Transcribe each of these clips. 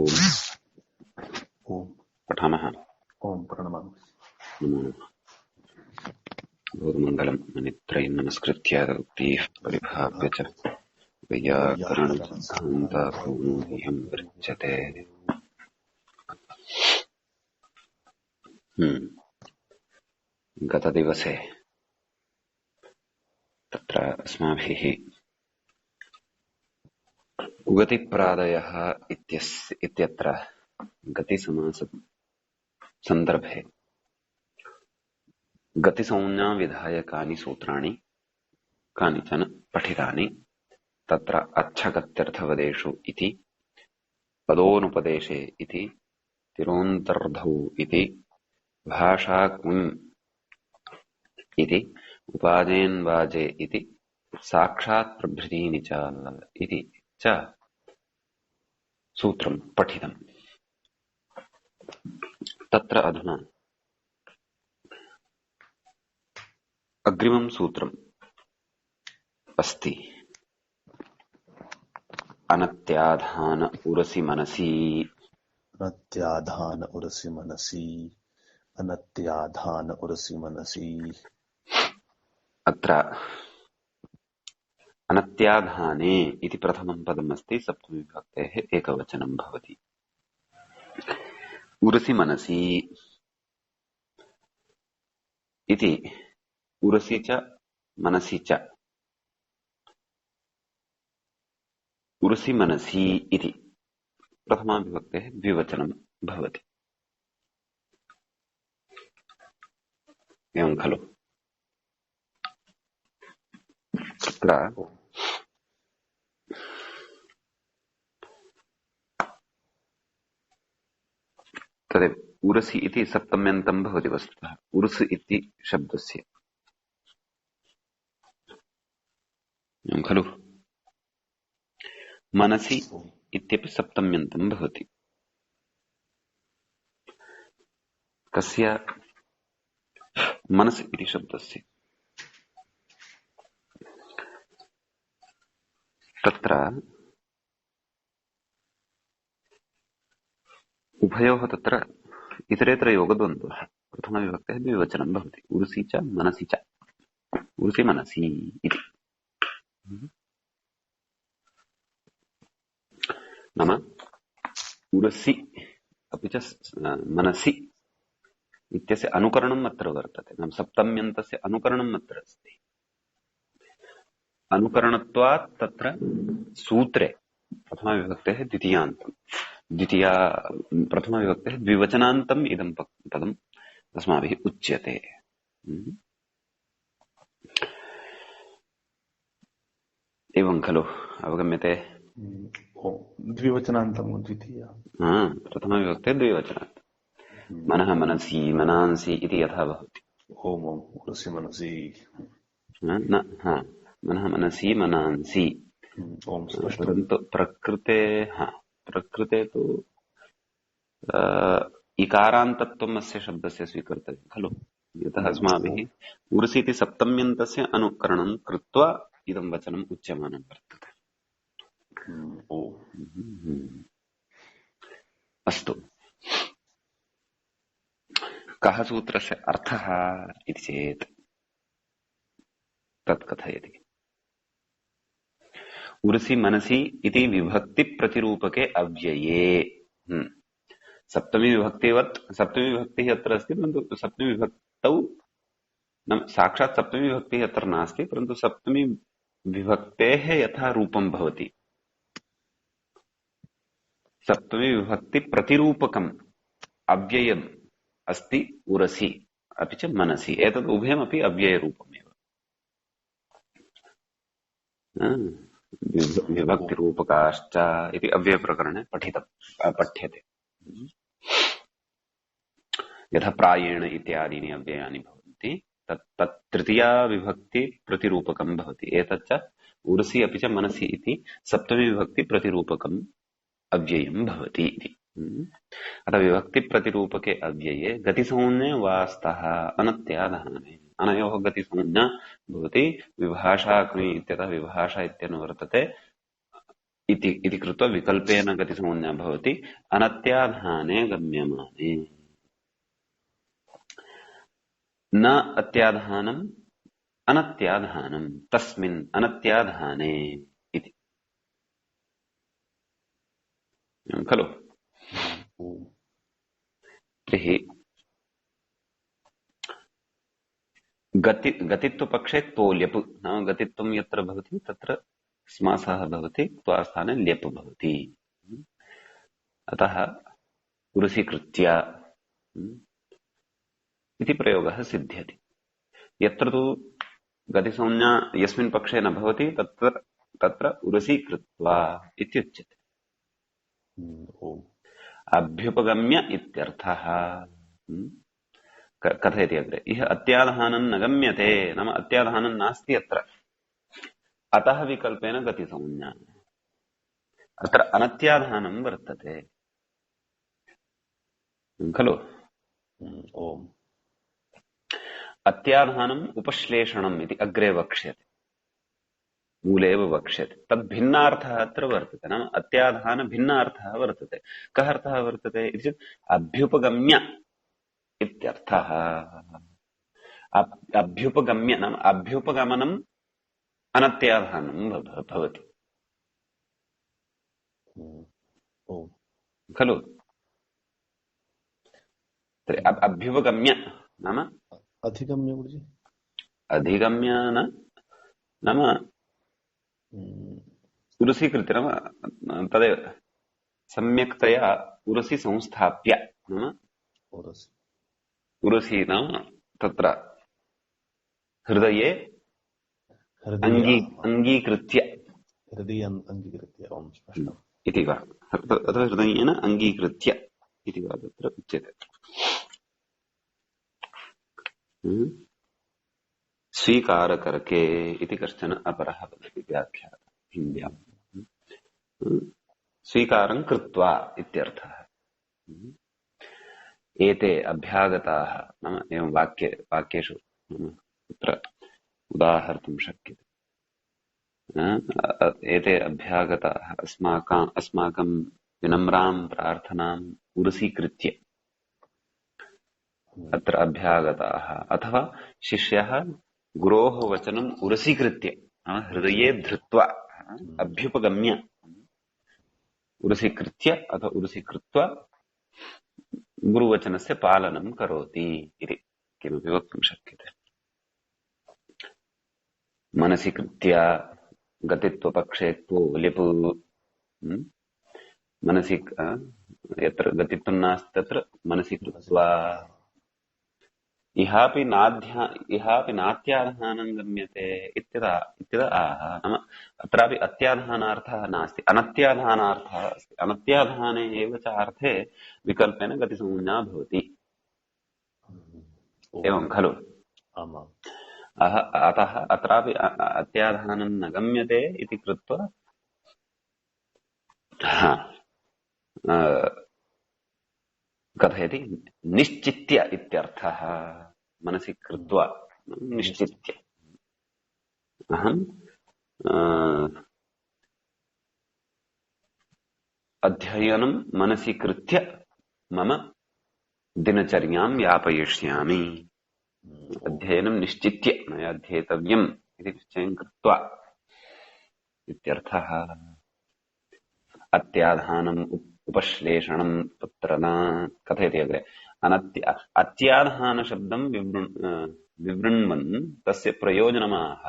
ओम ओम पठामः। ओम प्रणमामि। नमो नमः। भोगमङ्गलम् मनित्रयं नमस्कृत्य उक्तिः परिभाव्य च वैयाकरणसिद्धान्ताकूनो ह्यं विरच्यते। गतदिवसे तत्र अस्माभिः उगतिप्रादयः इत्यत्र गतिसमाससन्दर्भे गतिसंज्ञाविधायकानि सूत्राणि कानिचन पठितानि। तत्र अच्छगत्यर्थवदेषु इति, पदोनुपदेशे इति, तिरोन्तर्धौ इति, भाषाक्विम् इति, उपादेन्वाजे इति, साक्षात् प्रभृतीनि च इति च सूत्रं पठितम्। तत्र अधुना अग्रिमं सूत्रम् अस्ति अनत्याधान उरसि मनसि। अनत्याधान उरसि मनसि, अनत्याधान उरसि मनसि। अत्र अनत्याधाने इति प्रथमं पदम् अस्ति, सप्तमीविभक्तेः एकवचनं भवति। उरसि मनसि इति उरसि च मनसि च, उरसि मनसि इति प्रथमाविभक्तेः द्विवचनं भवति। एवं खलु? तत्र तदेव उरसि इति सप्तम्यन्तं भवति वस्तुतः उर्स् इति शब्दस्य। एवं खलु? मनसि इत्यपि सप्तम्यन्तं भवति। कस्य? मनसि इति शब्दस्य। तत्र उभयोः तत्र इतरेतर योगद्वन्द्वः। प्रथमविभक्तेः द्विवचनं भवति, उर्सि च मनसि च, उर्सि मनसि इति। नाम उरसि अपि च मनसि इत्यस्य अनुकरणम् अत्र वर्तते। नाम सप्तम्यन्तस्य अनुकरणम् अत्र अस्ति। अनुकरणत्वात् तत्र सूत्रे प्रथमाविभक्तेः प्रथमाविभक्तेः द्विवचनान्तम् इदं पदम् अस्माभिः उच्यते। एवं खलु? अवगम्यते? द्विवचनान्तं द्वितीया। प्रथमविभक्ते द्विवचनात्। मनः मनसि मनांसि इति यथा भवति। ओम ओम उरसि मनसि। मनः मनसि मनांसि। ओम स्पष्टं। परन्तु प्रकृते तु इकारान्तत्वम् अस्य शब्दस्य स्वीकर्तव्यं खलु? यतः अस्माभिः उर्सि इति सप्तम्यन्तस्य अनुकरणं कृत्वा इदं वचनम् उच्यमानं वर्तते। अस्तु, कः सूत्रस्य अर्थः इति चेत् तत् कथयति। उर्सि मनसि इति विभक्तिप्रतिरूपके अव्यये, सप्तमीविभक्तिवत् सप्तमीविभक्तिः अत्र अस्ति, परन्तु सप्तमीविभक्तौ साक्षात् सप्तमीविभक्तिः अत्र नास्ति, परन्तु सप्तमीविभक्तेः यथा रूपं भवति सप्तमीविभक्तिप्रतिरूपकम् अव्ययम् अस्ति उरसि अपि च मनसि। एतद् उभयमपि अव्ययरूपमेव। विभक्तिरूपकाश्च इति अव्ययप्रकरणे पठ्यते। यथा प्रायेण इत्यादीनि अव्ययानि भवन्ति, तत् तृतीया विभक्ति प्रतिरूपकं भवति। एतच्च उर्सि अपि च मनसि इति सप्तमी विभक्ति प्रतिरूपकम् अव्ययं भवति इति। अतः विभक्तिप्रतिरूपके अव्यये गतिसंज्ञे वा स्तः अनत्याधाने। अनयोः गतिसंज्ञा भवति विभाषाक्नि इत्यतः विभाषा इत्यनुवर्तते इति कृत्वा विकल्पेन गतिसंज्ञा भवति अनत्याधाने गम्यमाने न अत्याधानम् अनत्याधानम् तस्मिन् अनत्याधाने इति खलु। ओम तर्हि गतित्वपक्षे तो ल्यप् नाम गतित्वं यत्र भवति तत्र समासः भवति, त्वास्थाने ल्यप् भवति। अतः पुरुषीकृत्य इति प्रयोगः सिद्ध्यति। यत्र तु गतिसंज्ञा यस्मिन् पक्षे न भवति तत्र उरसीकृत्वा इत्युच्यते। ओम अभ्युपगम्य इत्यर्थः। कथयति अग्रे, इह अत्याधानं न गम्यते, नाम अत्याधानं नास्ति अत्र, अतः विकल्पेन गतिसंज्ञा। अत्र अनत्याधानं वर्तते खलु। ओम अत्याधानम् उपश्लेषणम् इति अग्रे वक्ष्यते, मूले एव वक्ष्यते। तद् भिन्नार्थः अत्र वर्तते, नाम अत्याधान भिन्नार्थः वर्तते। कः अर्थः वर्तते इति चेत् अभ्युपगम्य इत्यर्थः। अभ्युपगम्य नाम अभ्युपगमनम् अनत्याधानं भवति ओम खलु। अभ्युपगम्य नाम अधिगम्य गुरुजी, अधिगम्य नाम उरसीकृत्य, नाम तदेव सम्यक्तया उरसि संस्थाप्य, नाम उरसि नाम तत्र हृदये अङ्गीकृत्य ओम स्पष्टम् इति वा, अथवा हृदयेन अङ्गीकृत्य इति वा तत्र उच्यते। स्वीकारकर्के इति कश्चन अपरः वदति व्याख्यातः हिन्द्याम्। स्वीकारं कृत्वा इत्यर्थः। एते अभ्यागताः नाम एवं वाक्येषु तत्र उदाहर्तुं शक्यते। एते अभ्यागताः अस्माकं विनम्रां प्रार्थनाम् उरसीकृत्य, अत्र अभ्यागताः, अथवा शिष्यः गुरोः वचनम् उरसीकृत्य हृदये धृत्वा अभ्युपगम्य उरसीकृत्य अथवा उरसीकृत्वा गुरुवचनस्य पालनं करोति इति किमपि वक्तुं शक्यते। मनसि कृत्य गतित्वपक्षे तो लिप्, मनसि यत्र गतित्वं नास्ति तत्र मनसि कृत्वा, इहापि नात्याधानं गम्यते इत्यतः आह, नाम अत्रापि अत्याधानार्थः नास्ति, अनत्याधानार्थः अस्ति। अनत्याधाने एव च अर्थे विकल्पेन गतिसंज्ञा भवति, एवं खलु। अतः अत्रापि अत्याधानं न गम्यते इति कृत्वा कथयति निश्चित्य इत्यर्थः। मनसि कृत्वा निश्चित्य अहम् अध्ययनं मनसि कृत्य मम दिनचर्यां यापयिष्यामि। अध्ययनं निश्चित्य मया अध्येतव्यम् इति निश्चयं कृत्वा इत्यर्थः। अत्याधानम् उपश्लेषणं तत्र न। कथयति अग्रे, अत्याधानशब्दं विवृण्वन् तस्य प्रयोजनमाह।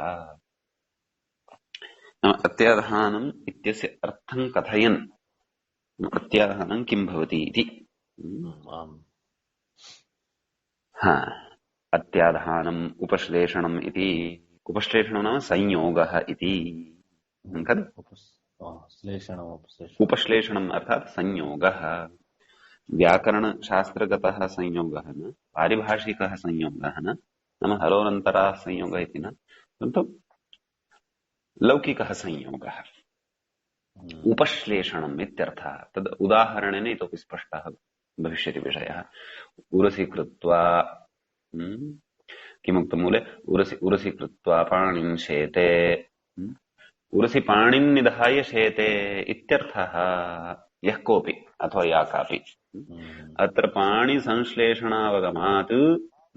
अत्याधानम् इत्यस्य अर्थं कथयन् अत्याधानं किं भवति इति। अत्याधानम् उपश्लेषणम् इति, उपश्लेषणं नाम संयोगः इति खलु। उपश्लेषणम् अर्थात् संयोगः, व्याकरणशास्त्रगतः संयोगः न, पारिभाषिकः संयोगः न, नाम हलोरन्तराः संयोगः इति न, किन्तु लौकिकः संयोगः उपश्लेषणम् इत्यर्थः। तद् उदाहरणेन इतोपि स्पष्टः भविष्यति विषयः। उरसि कृत्वा किमुक्तं मूले, उरसि कृत्वा पाणिं शेते, उरसि पाणिं निधाय शेते इत्यर्थः यः कोऽपि अथवा या कापि। अत्र पाणिसंश्लेषणावगमात्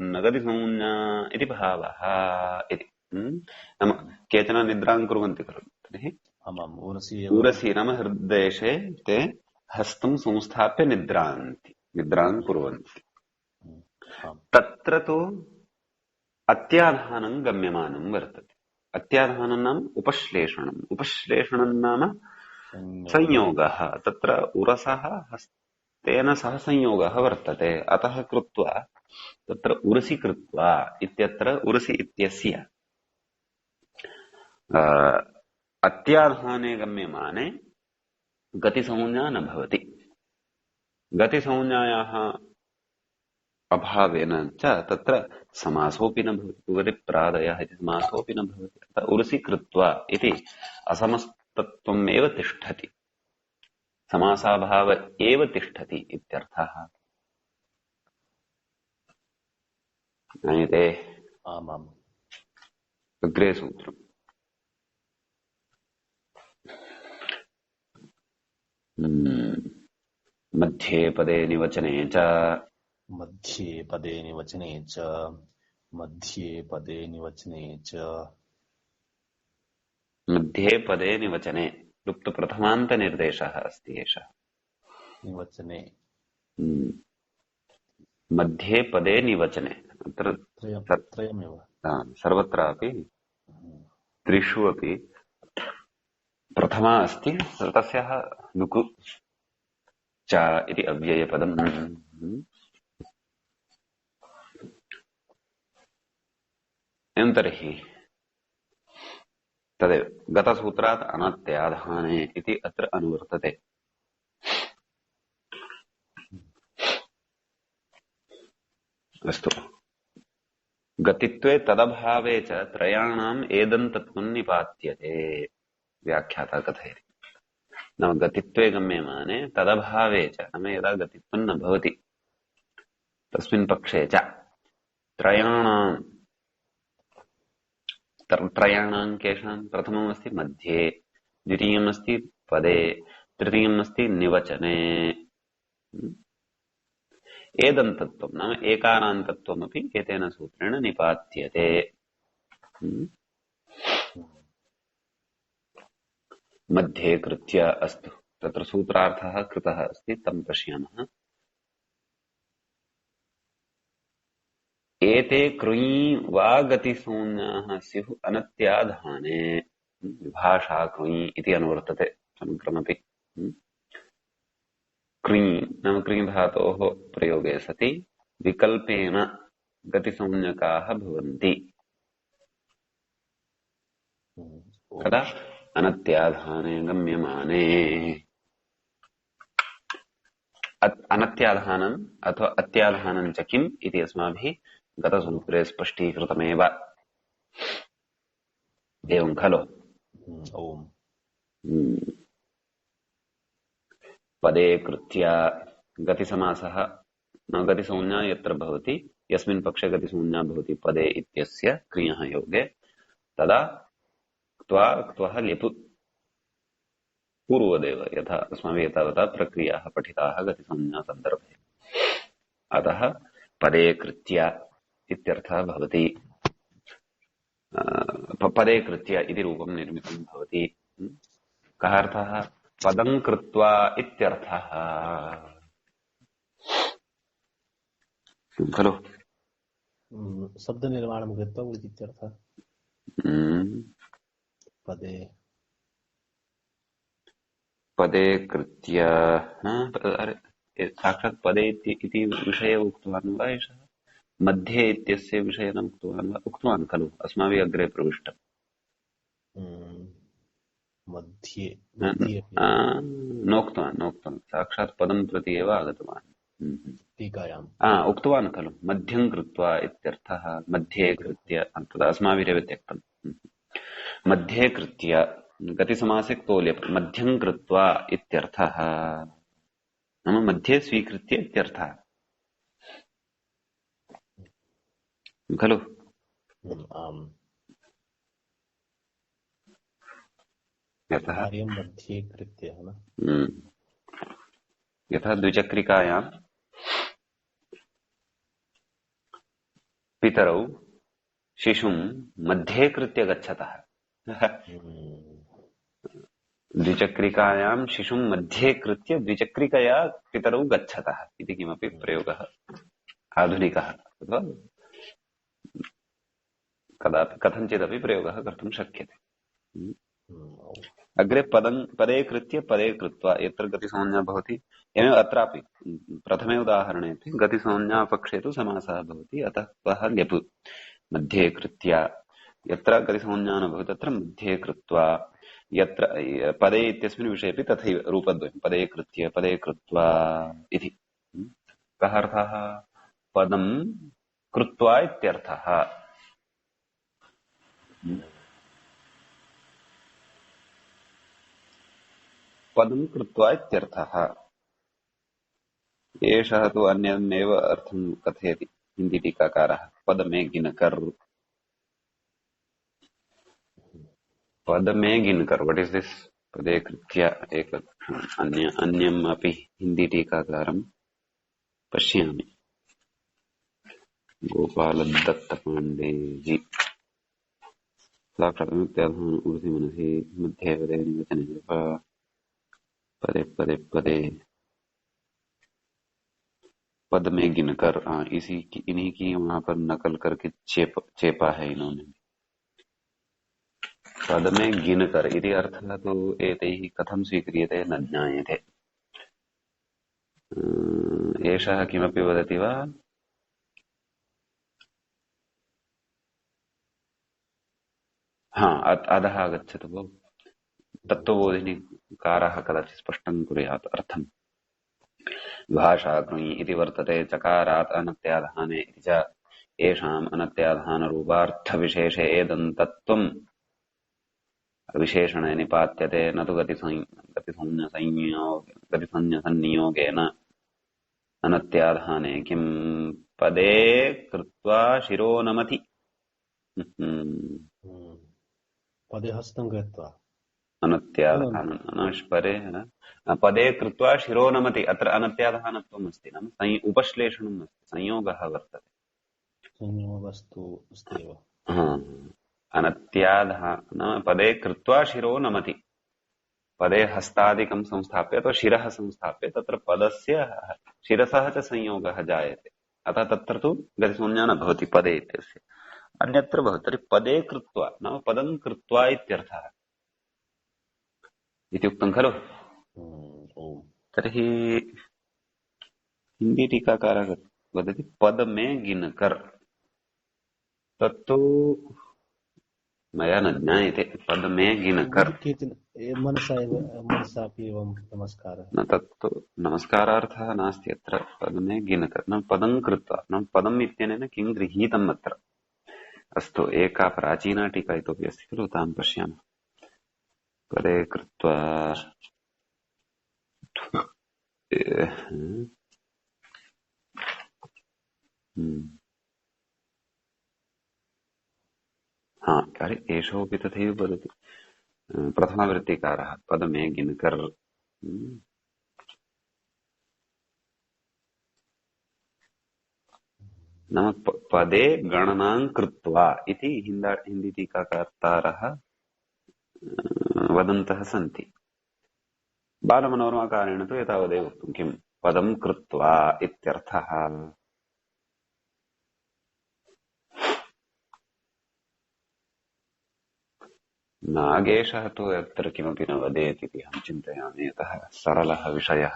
नगदिसंज्ञा इति भावः इति। नाम केचन निद्रां कुर्वन्ति खलु, तर्हि आमाम् उरसि उरसि नाम हृद्देशे ते हस्तं संस्थाप्य निद्रां कुर्वन्ति। तत्र तु अत्याधानं गम्यमानं वर्तते। अत्याधानं नाम उपश्लेषणम्। उपश्लेषणं नाम संयोगः। तत्र उरसः हस्तेन सह संयोगः वर्तते। अतः कृत्वा तत्र उरसि कृत्वा इत्यत्र उरसि इत्यस्य अत्याधाने गम्यमाने गतिसंज्ञा न भवति। गतिसंज्ञायाः अभावेन च तत्र समासोऽपि न भवति। उगतिप्रादयः इति समासोऽपि न भवति। अतः उरसि कृत्वा इति असमस्तत्वम् एव तिष्ठति, समासाभाव एव तिष्ठति इत्यर्थः। ज्ञायते? आमाम्। अग्रे सूत्रम्। मध्ये पदे निवचने च मध्ये पदे निवचने च मध्ये पदे निवचने च मध्ये पदे निवचने लुप्तप्रथमान्तनिर्देशः अस्ति एषः। निवचने मध्ये पदे निवचने अत्र त्रयमेव सर्वत्रापि त्रिषु अपि प्रथमा अस्ति, तस्याः लुकु च इति अव्ययपदम्। एवं तर्हि तदेव गतसूत्रात् अनत्याधाने इति अत्र अनुवर्तते। अस्तु। गतित्वे तदभावे च त्रयाणाम् एदन्तत्वं निपात्यते। व्याख्याता कथयति। नाम गतित्वे गम्यमाने तदभावे च, नाम यदा गतित्वं न भवति तस्मिन् पक्षे च त्रयाणाम् केषाम्? प्रथममस्ति मध्ये, द्वितीयमस्ति पदे, तृतीयमस्ति निवचने। एदन्तत्वं नाम एकारान्तत्वमपि एतेन सूत्रेण निपात्यते। मध्ये कृत्य अस्तु। तत्र सूत्रार्थः कृतः अस्ति, तं पश्यामः। एते कृञि वा गतिसंज्ञाः स्युः अनत्याधाने। विभाषा कृञि इति अनुवर्तते समग्रमपि। कृञि नाम कृञि धातोः प्रयोगे सति विकल्पेन गतिसंज्ञकाः भवन्ति। कदा? अनत्याधाने गम्यमाने। अनत्याधानम् अथवा अत्याधानं च किम् इति अस्माभिः गतसूत्रे स्पष्टीकृतमेव। एवं खलु? ओम्। पदे कृत्य गतिसमासः न गतिसंज्ञा यत्र भवति, यस्मिन् पक्षे गतिसंज्ञा भवति पदे इत्यस्य क्रियः योगे, तदा क्त्वा क्त्वः लिपु पूर्वदेव यथा अस्माभिः एतावता प्रक्रियाः पठिताः गतिसंज्ञा सन्दर्भे। अतः पदे कृत्य इत्यर्थः भवति। पदे कृत्य इति रूपं निर्मितं भवति। कः अर्थः? पदं कृत्वा इत्यर्थः खलु? शब्दनिर्माणं कृत्वा इत्यर्थः। पदे पदे कृत्य साक्षात् पदे इति विषये उक्तवान् वा एषः? मध्ये इत्यस्य विषये न उक्तवान् वा? उक्तवान् खलु? अस्माभिः अग्रे प्रविष्टम्। मध्ये नोक्तवान् साक्षात् पदं प्रति एव आगतवान्। टीकायाम् उक्तवान् खलु? मध्यं कृत्वा इत्यर्थः। मध्ये कृत्य तदा अस्माभिरेव त्यक्तम्। मध्ये कृत्य गतिसमासे क्तोल्यप् मध्यं कृत्वा इत्यर्थः। नाम मध्ये स्वीकृत्य इत्यर्थः खलु? आम्। यतः कार्यं मध्ये कृत्य है ना। यथा द्विचक्रिकायां पितरौ शिशुं मध्ये कृत्य गच्छतः द्विचक्रिकायां शिशुं मध्ये कृत्य द्विचक्रिकया पितरौ गच्छतः इति किमपि प्रयोगः आधुनिकः अथवा कदापि कथञ्चिदपि प्रयोगः कर्तुं शक्यते। अग्रे पदे कृत्य पदे कृत्वा यत्र गतिसंज्ञा भवति एवमेव अत्रापि प्रथमे उदाहरणे गतिसंज्ञा पक्षे तु समासः भवति अतः सः ल्यप् मध्ये कृत्य यत्र गतिसंज्ञा न भवति तत्र मध्ये कृत्वा यत्र पदे इत्यस्मिन् विषयेपि तथैव रूपद्वयं पदे कृत्य पदे कृत्वा इति। कः अर्थः? पदं कृत्वा इत्यर्थः। पदं कृत्वा इत्यर्थः। एषः तु अन्यमेव अर्थं कथयति हिंदी टीकाकारः पद में गिनकर। पद में गिनकर व्हाट इज दिस? पदे कृत्य एक अन्यम् अपि हिंदी टीकाकारं पश्यामि। गोपालदत्त पांडे जी साक्षात्त्याधान उर्सि मनसि मध्ये पदे निवचने पदे पदे पदे पद में गिनकर इन्हीं की वहां पर नकल करके चेपा है इन्होंने। पद में गिनकर इति अर्थः तु एतैः कथं स्वीक्रियते न ज्ञायते। एषः किमपि वदति वा? अधः आगच्छतु भो। तत्त्वबोधिनीकारः कदाचित् स्पष्टं कुर्यात् अर्थम्। भाषाग्नि इति वर्तते चकारात् अनत्याधाने इति च येषाम् अनत्याधानरूपार्थविशेषे एदन्तत्वम् विशेषणे निपात्यते न तु गतिसंज्ञसंयोगेन अनत्याधाने किं पदे कृत्वा शिरोनमति। पदे हस्तं कृत्वा अनत्याधानपरे पदे कृत्वा शिरोनमति। अत्र अनत्याधानत्वम् अस्ति नाम उपश्लेषणम् अस्ति, संयोगः वर्तते। संयोगस्तु अस्त्येव। नाम पदे कृत्वा शिरो नमति। पदे हस्तादिकं संस्थाप्य अथवा शिरः संस्थाप्य तत्र पदस्य शिरसः च संयोगः जायते। अतः तत्र तु गतिसंज्ञा न भवति पदे इत्यस्य। अन्यत्र भवति। तर्हि पदे कृत्वा नाम पदं कृत्वा इत्यर्थः इति उक्तं खलु। तर्हि हिंदी टीकाकारः वदति पद में गिनकर। तत्तु मया न ज्ञायते। पद में गिनकर मनसापि एवं नमस्कारः न तत्तु नमस्कारार्थः नास्ति अत्र। पद में गिनकर न पदं कृत्वा न पदम् इत्यनेन किं गृहीतम् अत्र। अस्तु एका प्राचीना टीका इतोपि अस्ति खलु तां पश्यामः। पदे कृत्वा कार्य एषोऽपि तथैव वदति। प्रथमावृत्तिकारः पद में गिनकर नाम पदे गणनां कृत्वा इति हिंदी टीकाकर्तारः वदन्तः सन्ति। बालमनोरमाकारेण तु एतावदेव उक्तं किं पदं कृत्वा इत्यर्थः। नागेशः तु अत्र किमपि न वदेत् इति अहं चिन्तयामि। यतः सरलः विषयः।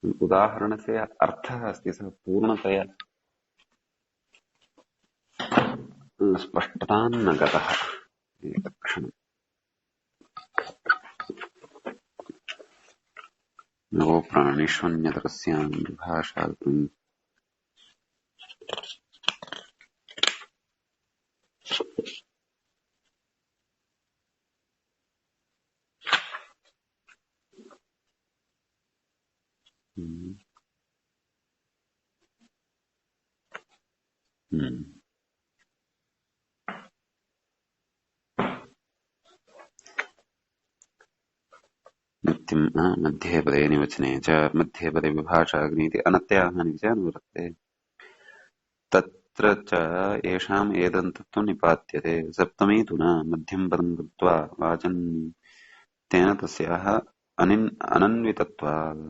उदाहरणस्य अर्थः अस्ति सः पूर्णतया स्पष्टतां न गतः। एकक्षणम् नो प्राणिष्वन्यतरस्यां भाषाग्निं हस्तिम् मध्ये पदे निवचने च मध्ये पदे विभाषाग्नीति अनत्याहानि च अनुवर्तते तत्र च येषाम् एदन्तत्वं निपात्यते सप्तमी तु न मध्यं पदं कृत्वा वाचन् तेन तस्याः अनन्वितत्वात्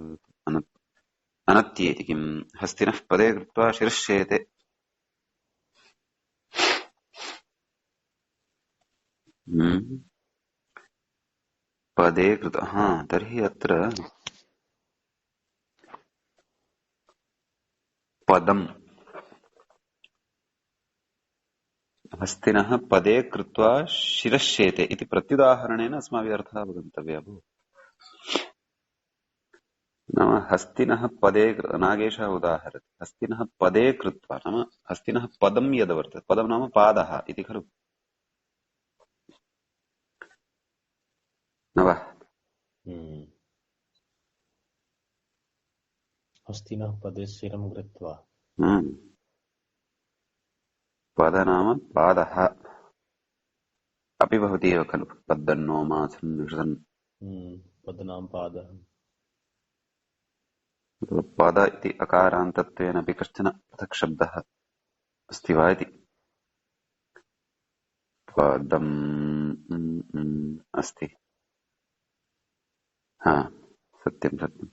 अनत्येति किम् हस्तिनः पदे कृत्वा शिरश्चेते पदे कृत तर्हि अत्र पदम् हस्तिनः पदे कृत्वा शिरश्चेते इति प्रत्युदाहरणेन अस्माभिः अर्थः अवगन्तव्यः भवति नाम हस्तिनः पदे नागेशः उदाहरति हस्तिनः पदे कृत्वा नाम हस्तिनः पदं यद् वर्तते पदं नाम पादः इति खलु न वा हस्तिनः पदे शिरं कृत्वा पद नाम पादः अपि भवति एव खलु पद्दन्नो मासन् निषदन् पदनां पादः पद इति अकारान्तत्वेन अपि कश्चन पृथक् शब्दः अस्ति वा इति पदम् अस्ति सत्यं सत्यं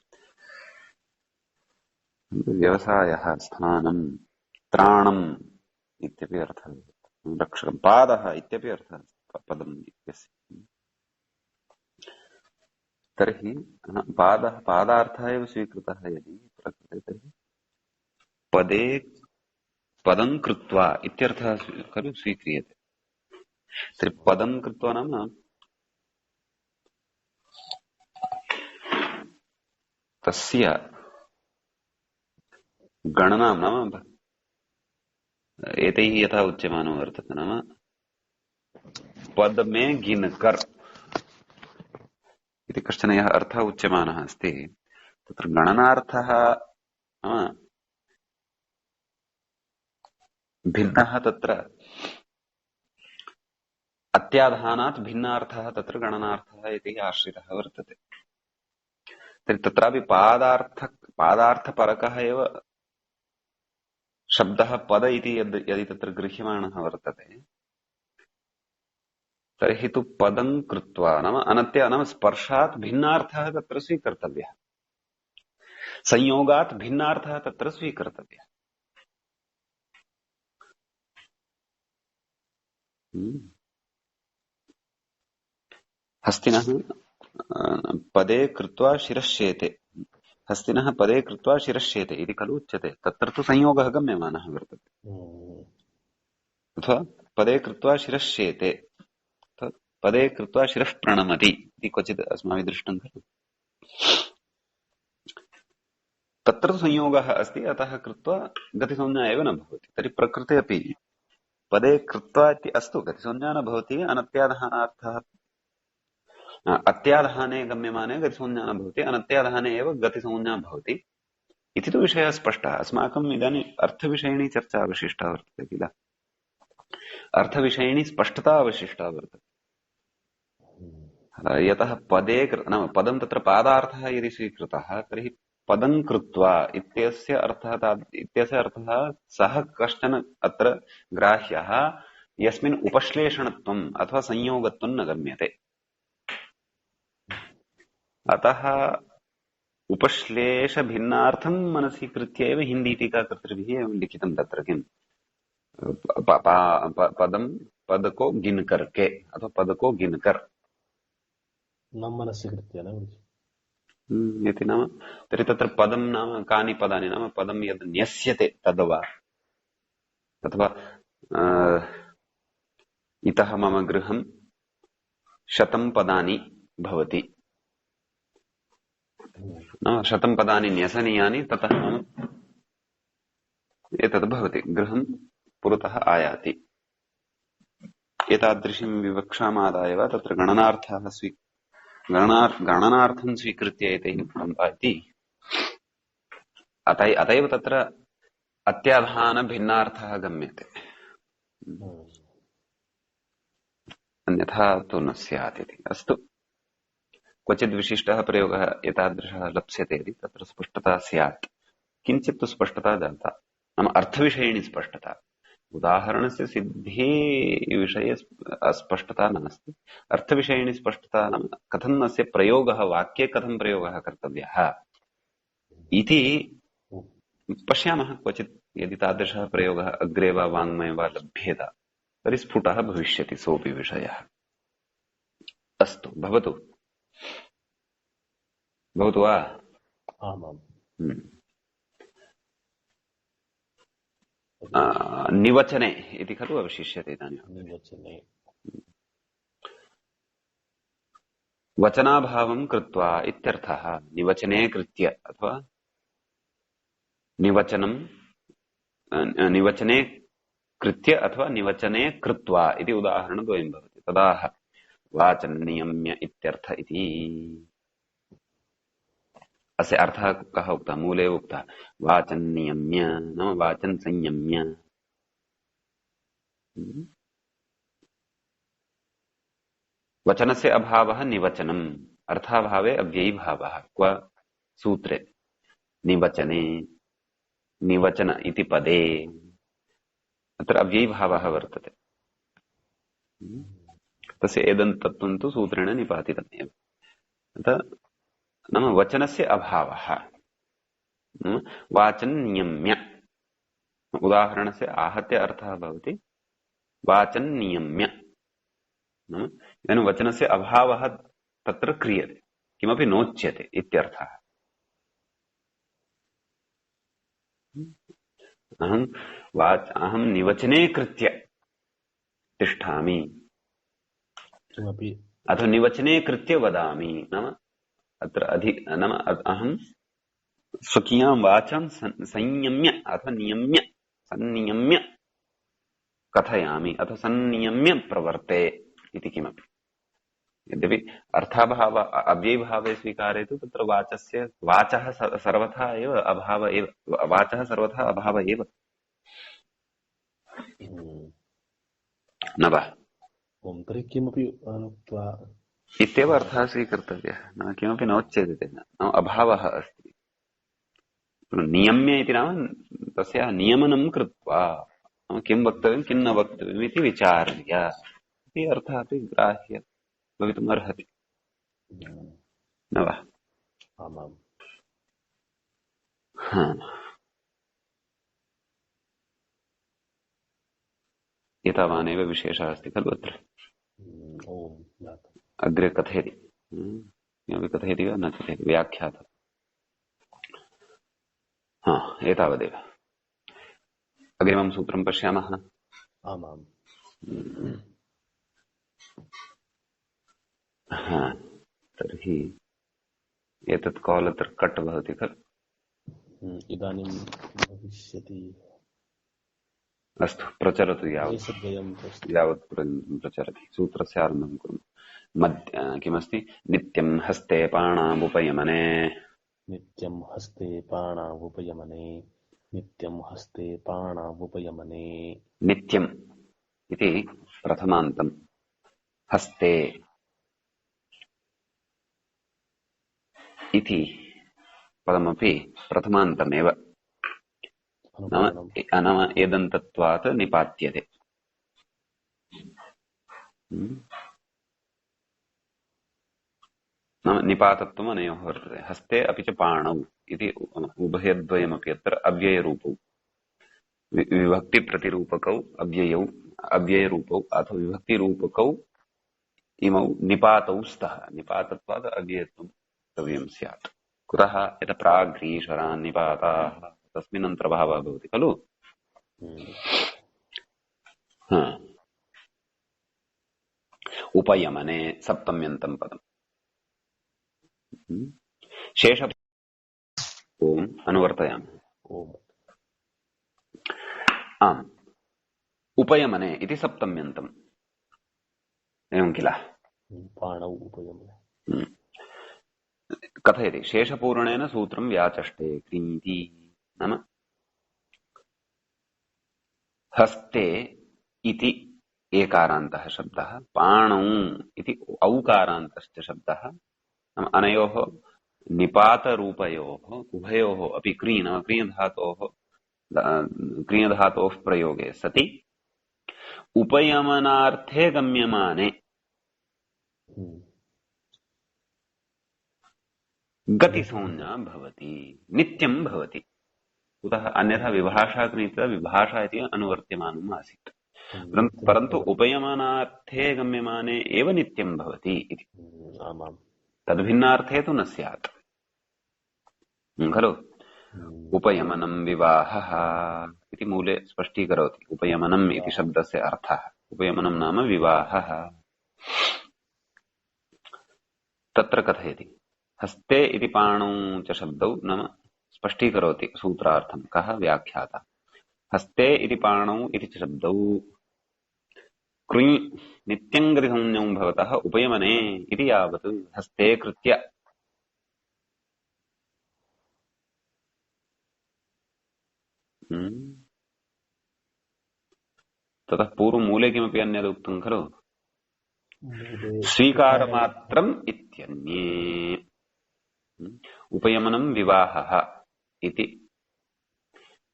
व्यवसायः स्थानं त्राणम् इत्यपि अर्थः रक्षकं पादः इत्यपि अर्थः पदम् इत्यस्य तर्हि पादः पादार्थः एव स्वीकृतः यदि प्रकृते तर्हि पदे पदं कृत्वा इत्यर्थः खलु स्वीक्रियते तर्हि पदं कृत्वा नाम तस्य गणनां नाम एतैः यथा उच्यमानो वर्तते नाम पद में गिनकर इति कश्चन यः अर्थः उच्यमानः अस्ति तत्र गणनार्थः नाम भिन्नः तत्र अत्याधानात् भिन्नार्थः तत्र गणनार्थः इति आश्रितः वर्तते तर्हि तत्रापि पादार्थपरकः एव शब्दः पद इति यदि तत्र गृह्यमाणः वर्तते तर्हि तु पदं कृत्वा नाम नाम स्पर्शात् भिन्नार्थः तत्र स्वीकर्तव्यः संयोगात् भिन्नार्थः तत्र स्वीकर्तव्यः हस्तिनः पदे कृत्वा शिरश्चेते हस्तिनः पदे कृत्वा शिरश्चेते इति खलु उच्यते तत्र तु संयोगः गम्यमानः वर्तते अथवा पदे कृत्वा शिरश्चेते पदे कृत्वा शिरः प्रणमति इति क्वचित् अस्माभिः दृष्टं खलु तत्र संयोगः अस्ति अतः कृत्वा गतिसंज्ञा एव न भवति तर्हि प्रकृते अपि पदे कृत्वा इति अस्तु गतिसंज्ञा न भवति अनत्याधानार्थः अत्याधाने गम्यमाने गतिसंज्ञा न भवति अनत्याधाने एव गतिसंज्ञा भवति इति तु विषयः स्पष्टः अस्माकम् इदानीम् अर्थविषयिणी चर्चा अवशिष्टा वर्तते किल अर्थविषयिणी स्पष्टता अवशिष्टा वर्तते यतः पदे नाम पदं तत्र पादार्थः यदि स्वीकृतः तर्हि पदं कृत्वा इत्यस्य अर्थः सः कश्चन अत्र ग्राह्यः यस्मिन् उपश्लेषणत्वम् अथवा संयोगत्वं न गम्यते अतः उपश्लेषभिन्नार्थं मनसि कृत्य एव हिन्दी टीकाकर्तृभिः एवं लिखितं तत्र किम् पद को गिन करके अथवा पद को गिनकर न मनसि कृत्य न इति नाम तर्हि तत्र पदं नाम कानि पदानि नाम पदं यद् न्यस्यते तद्वा अथवा इतः मम गृहं 100 पदानि भवति नाम 100 पदानि न्यसनीयानि ततः मम एतद् भवति गृहं पुरतः आयाति एतादृशीं विवक्षामादाय वा तत्र गणनार्थं स्वीकृत्य एतैः उक्तं इति अत एव तत्र अत्याधानभिन्नार्थः गम्यते अन्यथा तु न स्यात् इति अस्तु क्वचित् विशिष्टः प्रयोगः एतादृशः लप्स्यते यदि तत्र स्पष्टता स्यात्। किञ्चित् तु स्पष्टता जाता, नाम अर्थविषयिणी स्पष्टता। उदाहरणस्य सिद्धिविषये स्पष्टता नास्ति, अर्थविषयिणी स्पष्टता नाम कथम् अस्य प्रयोगः वाक्ये कथं प्रयोगः कर्तव्यः इति पश्यामः। क्वचित् यदि तादृशः प्रयोगः अग्रे वा वाङ्मये वा लभ्येत तर्हि स्फुटः भविष्यति सोऽपि विषयः। अस्तु, भवतु वा। आमाम्। निवचने इति खलु अवशिष्यते इदानीं। निवचने वचनाभावं कृत्वा इत्यर्थः। निवचने कृत्य अथवा निवचनं निवचने कृत्य अथवा निवचने कृत्वा इति उदाहरणद्वयं भवति। तदाह वाचं नियम्य इत्यर्थ इति। अस्य अर्थः कः उक्तः? मूले उक्तः वाचं नियम्य नाम वाचं संयम्य। वचनस्य अभावः निवचनम्, अर्थाभावे अव्ययीभावः। क्व? सूत्रे निवचने, निवचन इति पदे अत्र अव्ययीभावः वर्तते। तस्य एदन्तत्वं तु सूत्रेण निपातितमेव। अतः नाम वचनस्य अभावः। वाचं नियम्य उदाहरणस्य आहत्य अर्थः भवति वाचं नियम्य। इदानीं वचनस्य अभावः तत्र क्रियते, किमपि नोच्यते इत्यर्थः। अहं निवचने कृत्य तिष्ठामि किमपि अथवा निवचने कृत्य वदामि। नाम अत्र नाम अहं स्वकीयां वाचां संयम्य अथवा नियम्य संनियम्य कथयामि अथवा संनियम्य प्रवर्ते इति किमपि। यद्यपि अर्थाभाव अव्ययीभावे स्वीकारे तु तत्र वाचः सर्वथा एव अभाव एव, वाचः सर्वथा अभाव एव न वा? तर्हि किमपि उक्त्वा इत्येव अर्थः स्वीकर्तव्यः। न किमपि नोच्यते तेन, नाम अभावः अस्ति। नियम्य इति नाम तस्याः नियमनं कृत्वा किं वक्तव्यं किं न वक्तव्यम् इति विचार्य इति अर्थः अपि ग्राह्य भवितुम् अर्हति न वा? आमाम्। एतावानेव विशेषः अस्ति खलु अत्र। ओम् अग्रे कथयति, किमपि कथयति वा न कथयति? व्याख्यातः। एतावदेव। अग्रिमं सूत्रं पश्यामः। आमाम्। तर्हि एतत् काल् अत्र कट् भवति खलु। इदानीं भविष्यति। अस्तु, प्रचलतु यावत् प्रचलति। सूत्रस्य आरम्भं कुर्मः। किमस्ति? नित्यं हस्ते पाणामुपयमने। नित्यं हस्ते पाणावुपयमने। नित्यं हस्ते पाणावुपयमने। नित्यम् इति प्रथमान्तं, हस्ते इति पदमपि प्रथमान्तमेव, नाम एदन्तत्वात् निपात्यते। नाम निपातत्वम् अनयोः वर्तते। हस्ते अपि च पाणौ इति उभयद्वयमपि अत्र अव्ययरूपौ, विभक्तिप्रतिरूपकौ अव्ययरूपौ अथवा विभक्तिरूपकौ इमौ निपातौ स्तः। निपातत्वात् अव्ययत्वं कर्तव्यं स्यात्। कुतः? यतः प्राग्रीश्वरान् निपाताः, तस्मिन् अन्तर्भावः भवति खलु। उपयमने सप्तम्यन्तं पदम्। शेष ओम् अनुवर्तयामः। आम्, उपयमने इति सप्तम्यन्तम्, एवं किल? पाणौ उपयमने। कथयति शेषपूर्णेन सूत्रं व्याचष्टे क्रीति। नाम हस्ते इति एकारान्तः शब्दः, पाणौ इति औकारान्तश्च शब्दः, अनयोः निपातरूपयोः उभयोः अपि क्रीणधातोः प्रयोगे सति उपयमनार्थे गम्यमाने गतिसंज्ञा भवति, नित्यं भवति। कुतः अन्यथा विभाषा क्रीणिता विभाषा इति अनुवर्त्यमानम् आसीत्, परन्तु उपयमनार्थे गम्यमाने एव नित्यं भवति इति। तद्भिन्नार्थे तु न स्यात् खलु। उपयमनं विवाहः इति मूले स्पष्टीकरोति। उपयमनम् इति शब्दस्य अर्थः, उपयमनं नाम विवाहः। तत्र कथयति हस्ते इति पाणौ च शब्दौ नाम स्पष्टीकरोति सूत्रार्थं कः व्याख्याता। हस्ते इति पाणौ इति च शब्दौ नित्यं गतिसंज्ञौ भवतः उपयमने इति यावत् हस्ते कृत्य ततः पूर्वमूले किमपि अन्यदुक्तं खलु, स्वीकारमात्रम् इत्यन्ये। उपयमनं विवाहः इति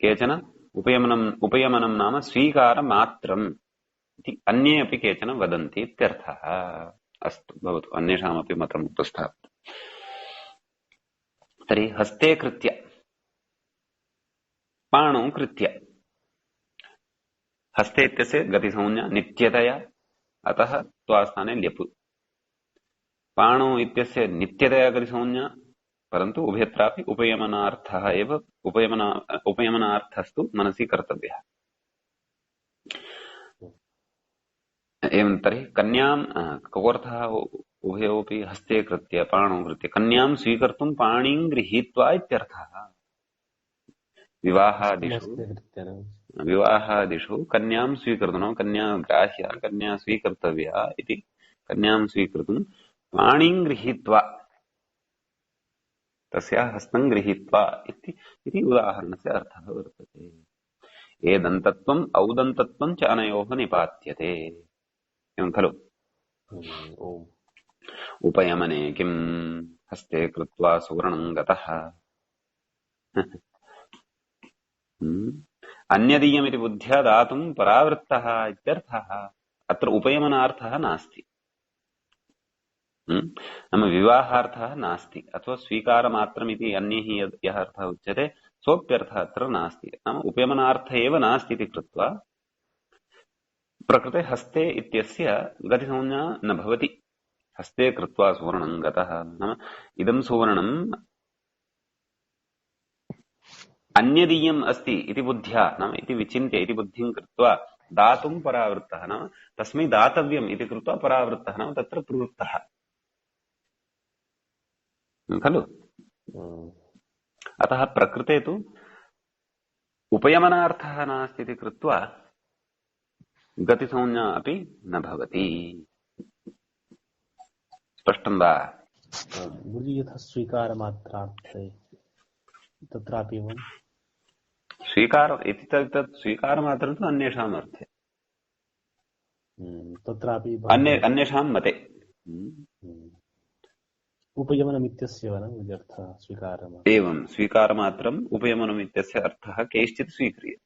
केचन उपयमनं नाम स्वीकारमात्रम् इति अन्ये अपि केचन वदन्ति इत्यर्थः। अस्तु भवतु, अन्येषामपि मतम् उपस्थाप्य। तर्हि हस्ते कृत्य पाणौ कृत्य, हस्ते इत्यस्य गतिसंज्ञा नित्यतया, अतः त्वास्थाने ल्यप्। पाणौ इत्यस्य नित्यतया गतिसंज्ञा, परन्तु उभयत्रापि उपयमनार्थः एव, उपयमनार्थस्तु मनसि कर्तव्यः। एवं तर्हि कन्यां कोऽर्थः उभयोऽपि हस्ते कृत्य पाणौ कृत्य कन्यां स्वीकर्तुं पाणिं गृहीत्वा इत्यर्थः। विवाहादिषु कन्यां स्वीकर्तुं, कन्या ग्राह्या कन्या स्वीकर्तव्या इति कन्यां स्वीकर्तुं पाणिं गृहीत्वा, तस्याः हस्तं गृहीत्वा इति उदाहरणस्य अर्थः वर्तते। एदन्तत्वम् औदन्तत्वं च अनयोः निपात्यते, एवं खलु। उपयमने किं हस्ते कृत्वा सुवर्णं गतः अन्यदीयमिति बुद्ध्या दातुं परावृत्तः इत्यर्थः। अत्र उपयमनार्थः नास्ति, नाम विवाहार्थः नास्ति, अथवा स्वीकारमात्रमिति अन्यैः यः अर्थः उच्यते सोऽप्यर्थः अत्र नास्ति। नाम उपयमनार्थ एव नास्ति इति कृत्वा प्रकृते हस्ते इत्यस्य गतिसंज्ञा न भवति। हस्ते कृत्वा सुवर्णं गतः नाम इदं सुवर्णम् अन्यदीयम् अस्ति इति बुद्ध्या, नाम इति विचिन्त्य, इति बुद्धिं कृत्वा दातुं परावृत्तः, नाम तस्मै दातव्यम् इति कृत्वा परावृत्तः, नाम तत्र प्रवृत्तः खलु। अतः प्रकृते तु उपयमनार्थः नास्ति इति कृत्वा गतिसंज्ञा अपि न भवति। स्पष्टं वा? यथा स्वीकारमात्रार्थे तत्रापि स्वीकार इति तत् स्वीकारमात्रं तु अन्येषाम् अर्थे, तत्रापि अन्येषां मते उपयमनमित्यस्य अर्थः स्वीकारः। एवं स्वीकारमात्रम् उपयमनमित्यस्य अर्थः कैश्चित् स्वीक्रियते।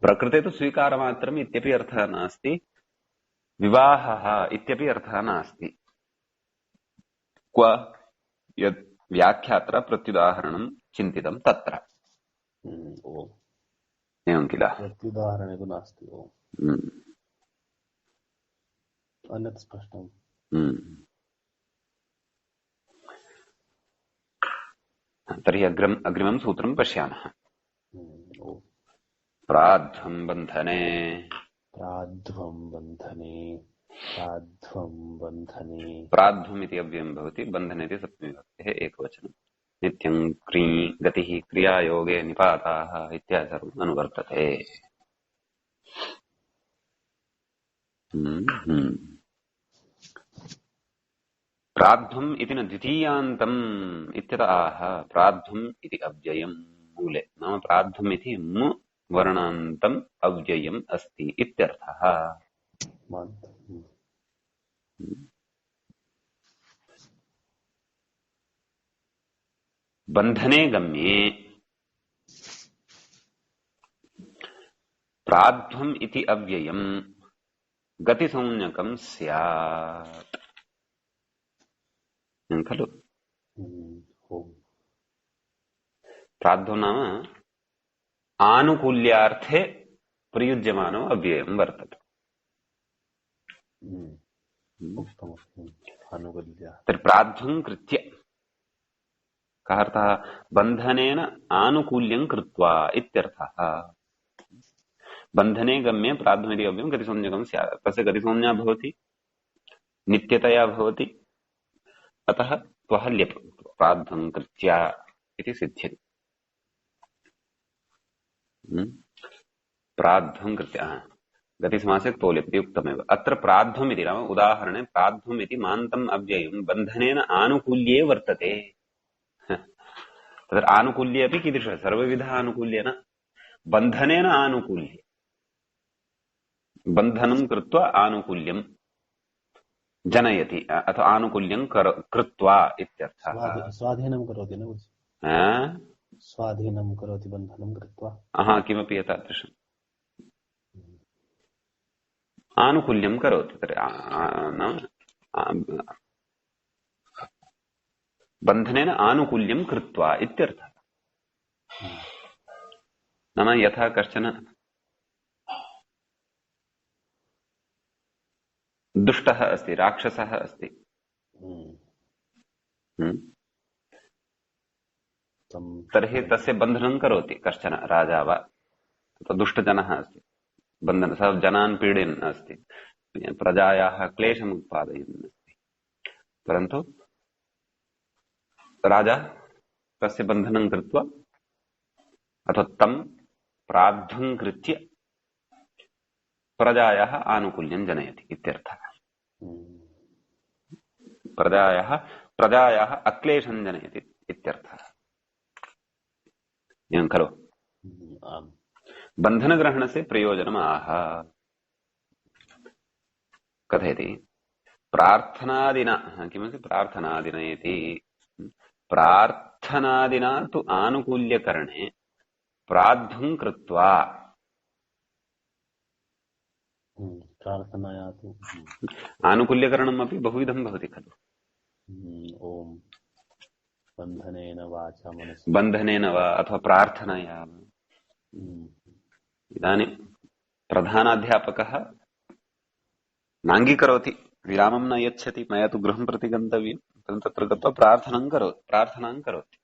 प्रकृते तु स्वीकारमात्रम् इत्यपि अर्थः नास्ति, विवाहः इत्यपि अर्थः नास्ति। क्व यद् व्याख्यात्र प्रत्युदाहरणं चिन्तितं तत्र एवं किल। प्रत्युदाहरणे तु नास्ति, अन्यत् स्पष्टम्। तर्हि अग्रिमं सूत्रं पश्यामः। प्राध्वं बन्धने प्राध्वम् इति अव्ययं भवति, बन्धने इति सप्तमीविभक्तेः एकवचनं। नित्यं गतिः क्रियायोगे निपाताः इत्यादि सर्वम् अनुवर्तते। प्राध्वम् इति न द्वितीयान्तम् इत्यतः आह प्राध्वम् इति अव्ययम् मूले, नाम प्राध्वम् इति मु वर्णान्तम् अव्ययम् अस्ति इत्यर्थः। बंधने गम्ये प्राध्वम् इति अव्ययम् गतिसंज्ञकम् स्यात् खलु। ओम। प्राध्वम् नाम आनुकूल्यार्थे प्रयुज्यमानो अव्ययम् वर्तते। उत्तमम्। आनुकूल्य। तर्हि प्राध्वम् कृत्य कः अर्थः? बन्धनेन आनुकूल्यं कृत्वा इत्यर्थः। बन्धने गम्ये प्राध्वमिति अव्ययं गतिसंज्ञकं स्यात्। तस्य गतिसंज्ञा भवति, नित्यतया भवति, अतः त्वः ल्यप् प्राध्वं कृत्या इति सिद्ध्यति। प्राध्वं कृत्या गतिसमासे क्तोलिप् युक्तमेव। अत्र प्राध्वम् इति नाम उदाहरणे प्राध्वम् इति मान्तम् अव्ययं बन्धनेन आनुकूल्ये वर्तते। तत्र आनुकूल्ये अपि कीदृशः? सर्वविध आनुकूल्येन बन्धनेन आनुकूल्ये, बन्धनं कृत्वा आनुकूल्यं जनयति अथवा आनुकूल्यं कृत्वा इत्यर्थः। स्वाधीनं करोति न? स्वाधीनं करोति बन्धनं कृत्वा। किमपि एतादृशम् आनुकूल्यं करोति। बन्धनेन आनुकूल्यं कृत्वा इत्यर्थः। नाम यथा कश्चन दुष्टः अस्ति, राक्षसः अस्ति, तर्हि तस्य बन्धनं करोति कश्चन राजा वा अथवा दुष्टजनः अस्ति, बन्धन सः जनान् पीडयन् अस्ति, प्रजायाः क्लेशम् उत्पादयन् अस्ति, परन्तु राजा तस्य बन्धनं कृत्वा अथवा तं प्राध्वं कृत्य प्रजायाः आनुकूल्यं जनयति इत्यर्थः। प्रजायाः अक्लेशं जनयति इत्यर्थः। एवं खलु? बन्धनग्रहणस्य प्रयोजनम् आह। कथयति प्रार्थनादिना, किमस्ति प्रार्थनादिना इति, प्रार्थनादिना तु आनुकूल्यकरणे प्राध्वं कृत्वा, प्रार्थनाया तु आनुकूल्यकरणमपि बहुविधं भवति खलु। ओम बन्धनेन वाचा मनसा, बन्धनेन वा अथवा प्रार्थनया। इदानीं प्रधानाध्यापकः नाङ्गीकरोति, विरामं न यच्छति, मया तु गृहं प्रति गन्तव्यं, तत्र गत्वा प्रार्थनां करोति,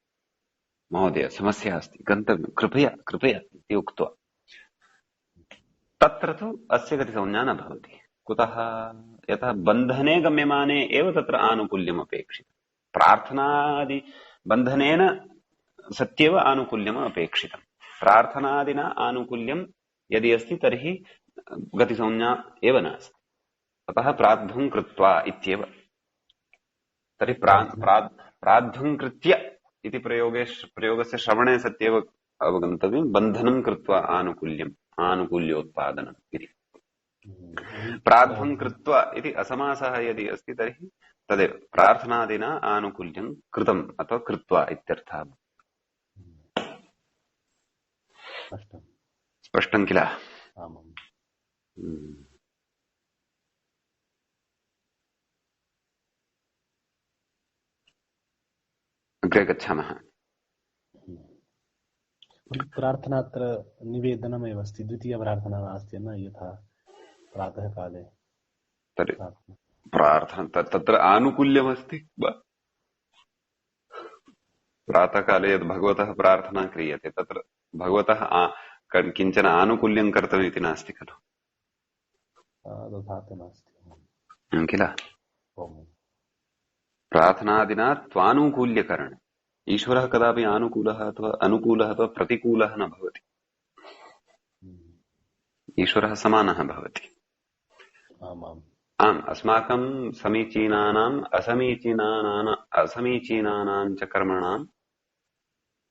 महोदय समस्या अस्ति, गन्तव्यं, कृपया कृपया इति उक्त्वा, तत्र तु अस्य गतिसंज्ञा न भवति। कुतः? यतः बन्धने गम्यमाने एव तत्र आनुकूल्यम् अपेक्षितम्। प्रार्थनादि बन्धनेन सत्येव आनुकूल्यम् अपेक्षितम्। प्रार्थनादिना आनुकूल्यं यदि अस्ति तर्हि गतिसंज्ञा एव नास्ति। अतः प्राध्वं कृत्वा इत्येव। तर्हि प्राध्वं कृत्य इति प्रयोगस्य श्रवणे सत्येव अवगन्तव्यं, बन्धनं कृत्वा आनुकूल्यम्, आनुकूल्योत्पादनम् इति। प्राध्वं कृत्वा इति असमासः यदि अस्ति तर्हि तदेव प्रार्थनादिना आनुकूल्यं कृतम् अथवा कृत्वा इत्यर्थः। स्पष्टं किल? अग्रे गच्छामः। प्रार्थना अत्र निवेदनमेव अस्ति, द्वितीयप्रार्थना नास्ति न, यथा प्रातःकाले प्रार्थना तत्र आनुकूल्यमस्ति। प्रातःकाले यद् भगवतः प्रार्थना क्रियते तत्र भगवतः किञ्चन आनुकूल्यं कर्तव्यमिति नास्ति खलु, किल? प्रार्थनादिना त्वानुकूल्यकरणे ईश्वरः कदापि आनुकूलः अथवा अनुकूलः अथवा प्रतिकूलः न भवति। ईश्वरः समानः भवति। आम्, अस्माकं समीचीनानाम् असमीचीनानां च कर्मणां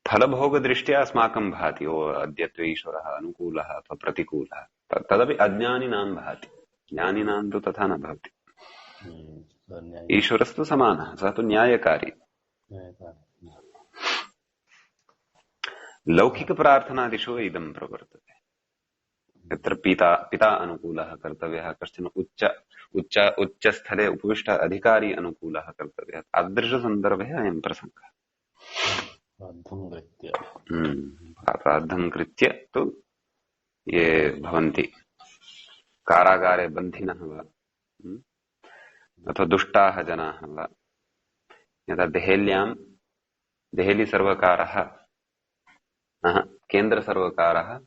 फलभोगदृष्ट्या अस्माकं भाति, ओ अद्यत्वे ईश्वरः अनुकूलः अथवा प्रतिकूलः, तदपि अज्ञानिनां भाति, ज्ञानिनां तु तथा न भवति। सः न्याय ईश्वरस्तु समानः, सः तु न्यायकारी। न्यायकारः। लौकिकप्रार्थनादिषु इदं प्रवर्तते। यत्र पिता अनुकूलः कर्तव्यः, कश्चन उच्चस्थले उपविष्ट अधिकारी अनुकूलः कर्तव्यः, तादृशसन्दर्भे अयं प्रसङ्गः। प्रार्थं कृत्य प्रार्थं कृत्य तु ये भवन्ति कारागारे बन्धिनः वा अथवा दुष्टाः जनाः वा, यथा देहलीसर्वकारः केन्द्रसर्वकारः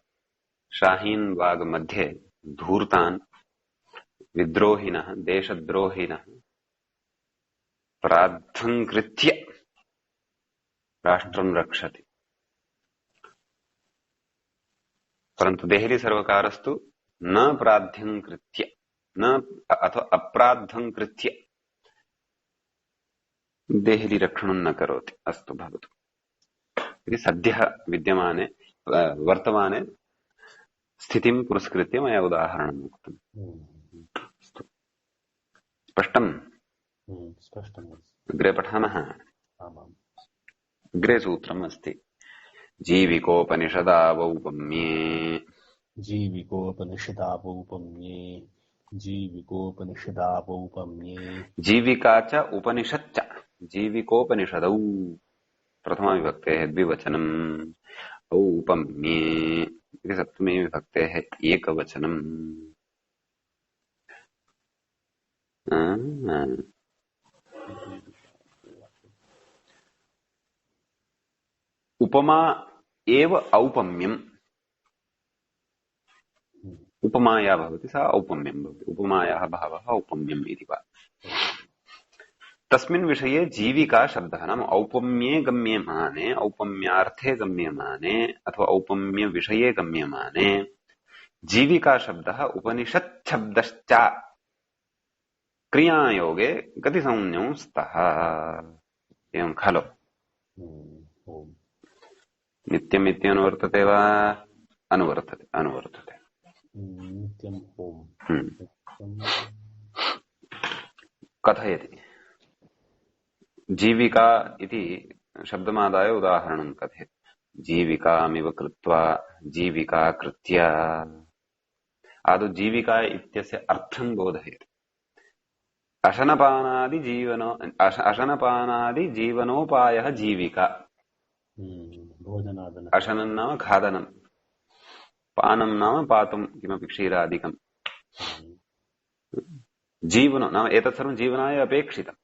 शाहीन् बाग् मध्ये धूर्तान् विद्रोहिणः देशद्रोहिणः प्रार्थं कृत्य राष्ट्रं रक्षति, परन्तु देहलीसर्वकारस्तु न प्रार्थं कृत्य न अथवा अप्रार्थं कृत्य देहलीरक्षणं न करोति। अस्तु भवतु इति सद्यः विद्यमाने वर्तमाने स्थितिं पुरस्कृत्य मया उदाहरणम् उक्तम्। स्पष्टम्? स्पष्टम्। अग्रे पठामः। आमाम्। अग्रे सूत्रम् अस्ति जीविकोपनिषदावौपम्ये। जीविकोपनिषदावौपम्ये जीविकोपनिषदावौपम्ये। जीविका च उपनिषच्च जीविकोपनिषदौ प्रथमाविभक्तेः द्विवचनम्, औपम्ये इति सप्तमी विभक्तेः एकवचनम्। उपमा एव औपम्यम्। उपमाया भवति सा औपम्यं भवति। उपमायाः भावः औपम्यम् इति वा। तस्मिन् विषये जीविका शब्दः नाम औपम्ये गम्यमाने, औपम्यार्थे गम्यमाने अथवा औपम्य विषये गम्यमाने जीविका शब्दः उपनिषत् शब्दश्च क्रियायोगे गतिसंज्ञौ स्तः। एवं खलु? नित्यम् इत्यनुवर्तते वा? अनुवर्तते। अनुवर्तते। नित्यम् ओम् कथयति। जीविका इति शब्दमादाय उदाहरणं कथयति। जीविकामिव कृत्वा, जीविका कृत्य। आदौ जीविका इत्यस्य अर्थं बोधयति। अशनपानादिजीवनोपायः जीविका। अशनं नाम खादनं, पानं नाम पातुं किमपि क्षीरादिकं, जीवनं नाम एतत् सर्वं जीवनाय अपेक्षितम्।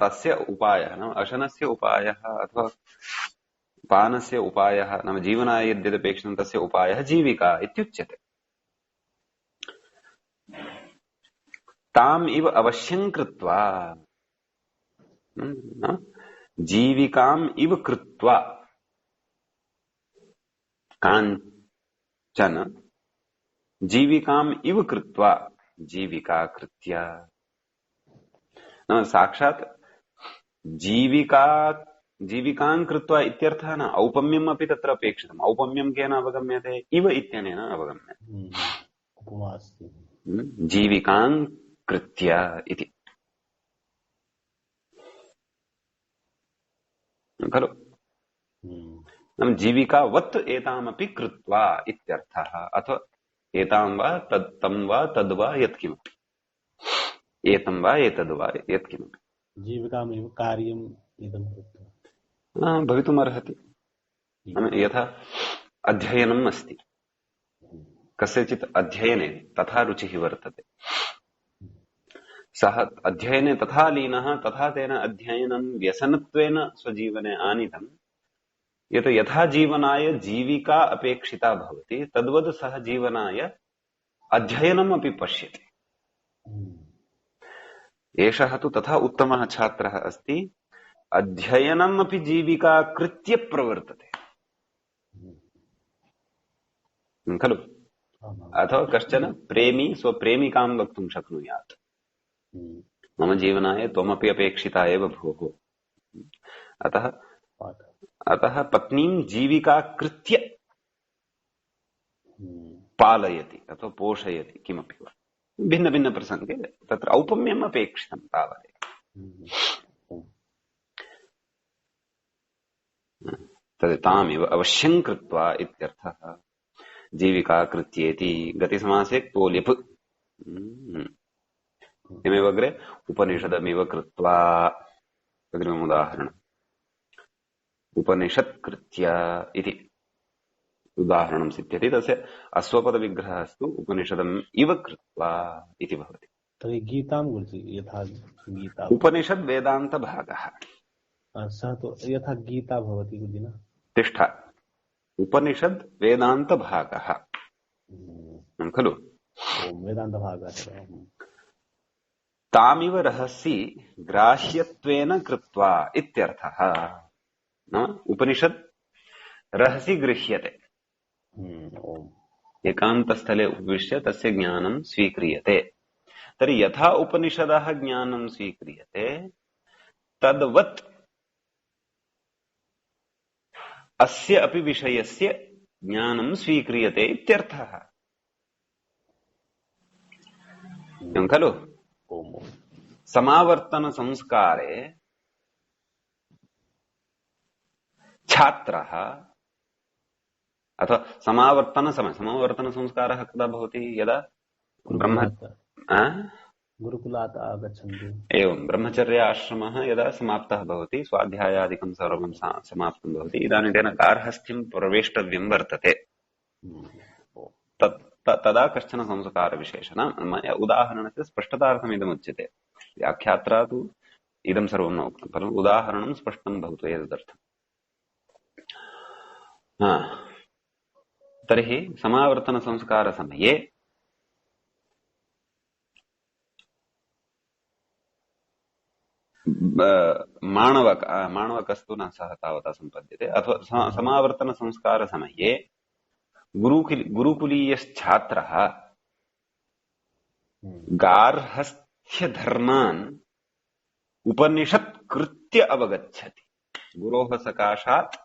तस्य उपायः नाम अशनस्य उपायः अथवा पानस्य उपायः नाम जीवनाय यद्यदपेक्षितं तस्य उपायः जीविका इत्युच्यते। ताम् इव अवश्यं कृत्वा, जीविकाम् इव कृत्वा, काञ्चन जीविकाम् इव कृत्वा जीविका कृत्य। साक्षात् जीविकां कृत्वा इत्यर्थः न, औपम्यम् अपि तत्र अपेक्षितम्। औपम्यं केन अवगम्यते? इव इत्यनेन अवगम्यते। जीविकां कृत्य इति खलु? नाम जीविकावत् एतामपि कृत्वा इत्यर्थः। अथवा एतां वा तं वा तद्वा यत्किमपि, एतं वा एतद्वा यत्किमपि जीविकामेव कार्यम् इदं कृत्वा भवितुमर्हति। यथा अध्ययनम् अस्ति, कस्यचित् अध्ययने तथा रुचिः वर्तते, सः अध्ययने तथा लीनः, तथा तेन अध्ययनं व्यसनत्वेन स्वजीवने आनीतं यत् यथा जीवनाय जीविका अपेक्षिता भवति तद्वत् सः जीवनाय अध्ययनम् अपि पश्यति। एषः तु तथा उत्तमः छात्रः अस्ति, अध्ययनम् अपि जीविका कृत्य प्रवर्तते खलु? अथवा कश्चन प्रेमी स्वप्रेमिकां वक्तुं शक्नुयात्, मम जीवनाय त्वमपि अपेक्षिता एव भोः, अतः पत्नीं जीविका कृत्य पालयति अथवा पोषयति किमपि वा भिन्नभिन्नप्रसङ्गे तत्र औपम्यम् अपेक्षितं तावदेव। तद् तामिव अवश्यं कृत्वा इत्यर्थः। जीविका कृत्येति गतिसमासे क्तोलिप् किमेव अग्रे उपनिषदमिव कृत्वा अग्रिमम् उदाहरणम् उपनिषत्कृत्य इति उदाहरणं सिद्ध्यति। तस्य अस्वपदविग्रहः अस्तु उपनिषदम् इव कृत्वा इति भवति। तर्हि गीतां गुरुजि यथा गीता उपनिषद् वेदान्तभागः सः तु यथा गीता भवति गुरुजि न तिष्ठ उपनिषद् वेदान्तभागः खलु वेदान्तभागः तामिव रहसि ग्राह्यत्वेन कृत्वा इत्यर्थः। उपनिषद् रहसि गृह्यते एकान्तस्थले उपविश्य तस्य ज्ञानं स्वीक्रियते। तर्हि यथा उपनिषदः ज्ञानं स्वीक्रियते तद्वत् अस्य अपि विषयस्य ज्ञानं स्वीक्रियते इत्यर्थः खलु। समावर्तन संस्कारे छात्रः अथवा समावर्तन संस्कारः कदा भवति यदा गुरुकुलात् आगच्छन्ति। एवं ब्रह्मचर्य आश्रमः यदा समाप्तः भवति स्वाध्यायादिकं सर्वं समाप्तं भवति इदानीं तेन गार्हस्थ्यं प्रवेष्टव्यं वर्तते। तदा कश्चन संस्कारविशेषः उदाहरणस्य स्पष्टतार्थमिदमुच्यते। व्याख्यात्रा तु इदं सर्वं न उक्तं परन्तु उदाहरणं स्पष्टं भवतु एतदर्थम्। तर्हि समावर्तनसंस्कारसमये माणवकस्तु न सः तावता सम्पद्यते अथवा समावर्तनसंस्कारसमये गुरुकुलीयश्छात्रः गार्हस्थ्यधर्मान् उपनिषत्कृत्य अवगच्छति। गुरोः सकाशात्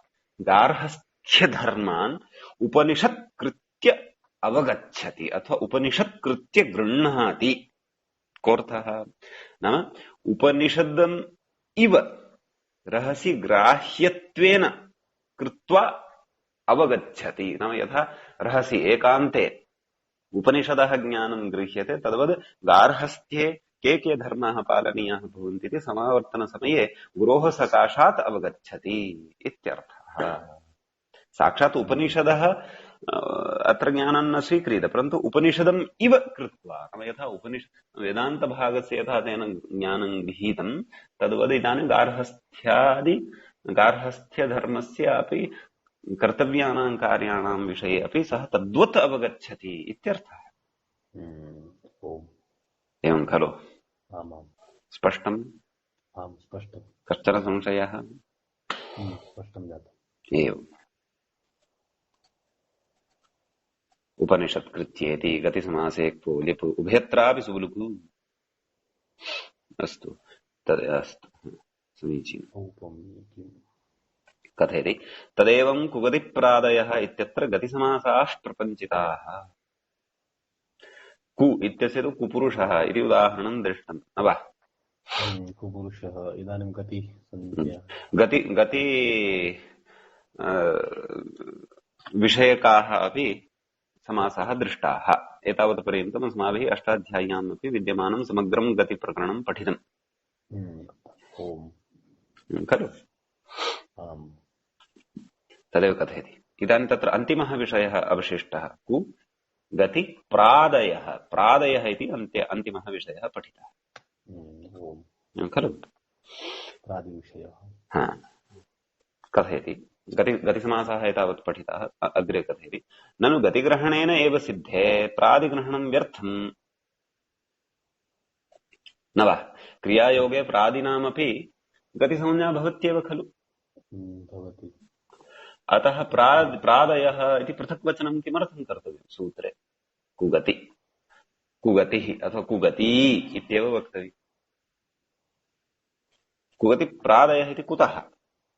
गार्हस्थ्यधर्मान् उपनिषत्कृत्य अवगच्छति अथवा उपनिषत्कृत्य गृह्णाति। कोऽर्थः नाम उपनिषदम् इव रहसि ग्राह्यत्वेन कृत्वा अवगच्छति। नाम यथा रहसि एकान्ते उपनिषदः ज्ञानं गृह्यते तद्वद् गार्हस्थ्ये के धर्माः पालनीयाः भवन्ति इति समावर्तनसमये गुरोः सकाशात् अवगच्छति इत्यर्थः। साक्षात् उपनिषदः अत्र ज्ञानं न स्वीक्रियते परन्तु उपनिषदम् इव कृत्वा नाम यथा वेदान्तभागस्य यथा तेन ज्ञानं गृहीतं तद्वद् इदानीं गार्हस्थ्यधर्मस्य अपि कर्तव्यानां कार्याणां विषये अपि सः तद्वत् अवगच्छति इत्यर्थः। एवं खलु स्पष्टम्? आम् स्पष्टम्। कश्चन संशयः? स्पष्टं जातम्। एवम् उपनिषत्कृत्येति गतिसमासे क्तो लिप् उभयत्रापि सुबुलुकु। अस्तु तदस्तु समीचीनम्। कथयति तदेवं कुगतिप्रादयः इत्यत्र गतिसमासाः प्रपञ्चिताः। कु इत्यस्य तु कुपुरुषः इति उदाहरणं दृष्टं न वा? कुपुरुषः इदानीं गति गति विषयकाः अपि समासाः दृष्टाः। एतावत् पर्यन्तम् अस्माभिः अष्टाध्याय्याम् अपि विद्यमानं समग्रं गतिप्रकरणं पठितम् खलु। तदेव कथयति इदानीं तत्र अन्तिमः विषयः अवशिष्टः कु गति प्रादयः। प्रादयः इति अन्तिमः विषयः पठितः खलु। कथयति गतिसमासः एतावत् पठितः। अग्रे कथयति ननु गतिग्रहणेन एव सिद्धे प्रादिग्रहणं व्यर्थम् न वा? क्रियायोगे प्रादिनामपि गतिसंज्ञा भवत्येव खलु। अतः प्रादयः इति पृथक् वचनं किमर्थं कर्तव्यं सूत्रे? कुगतिः अथवा कुगती इत्येव वक्तव्यम्। कुगतिप्रादयः इति कुतः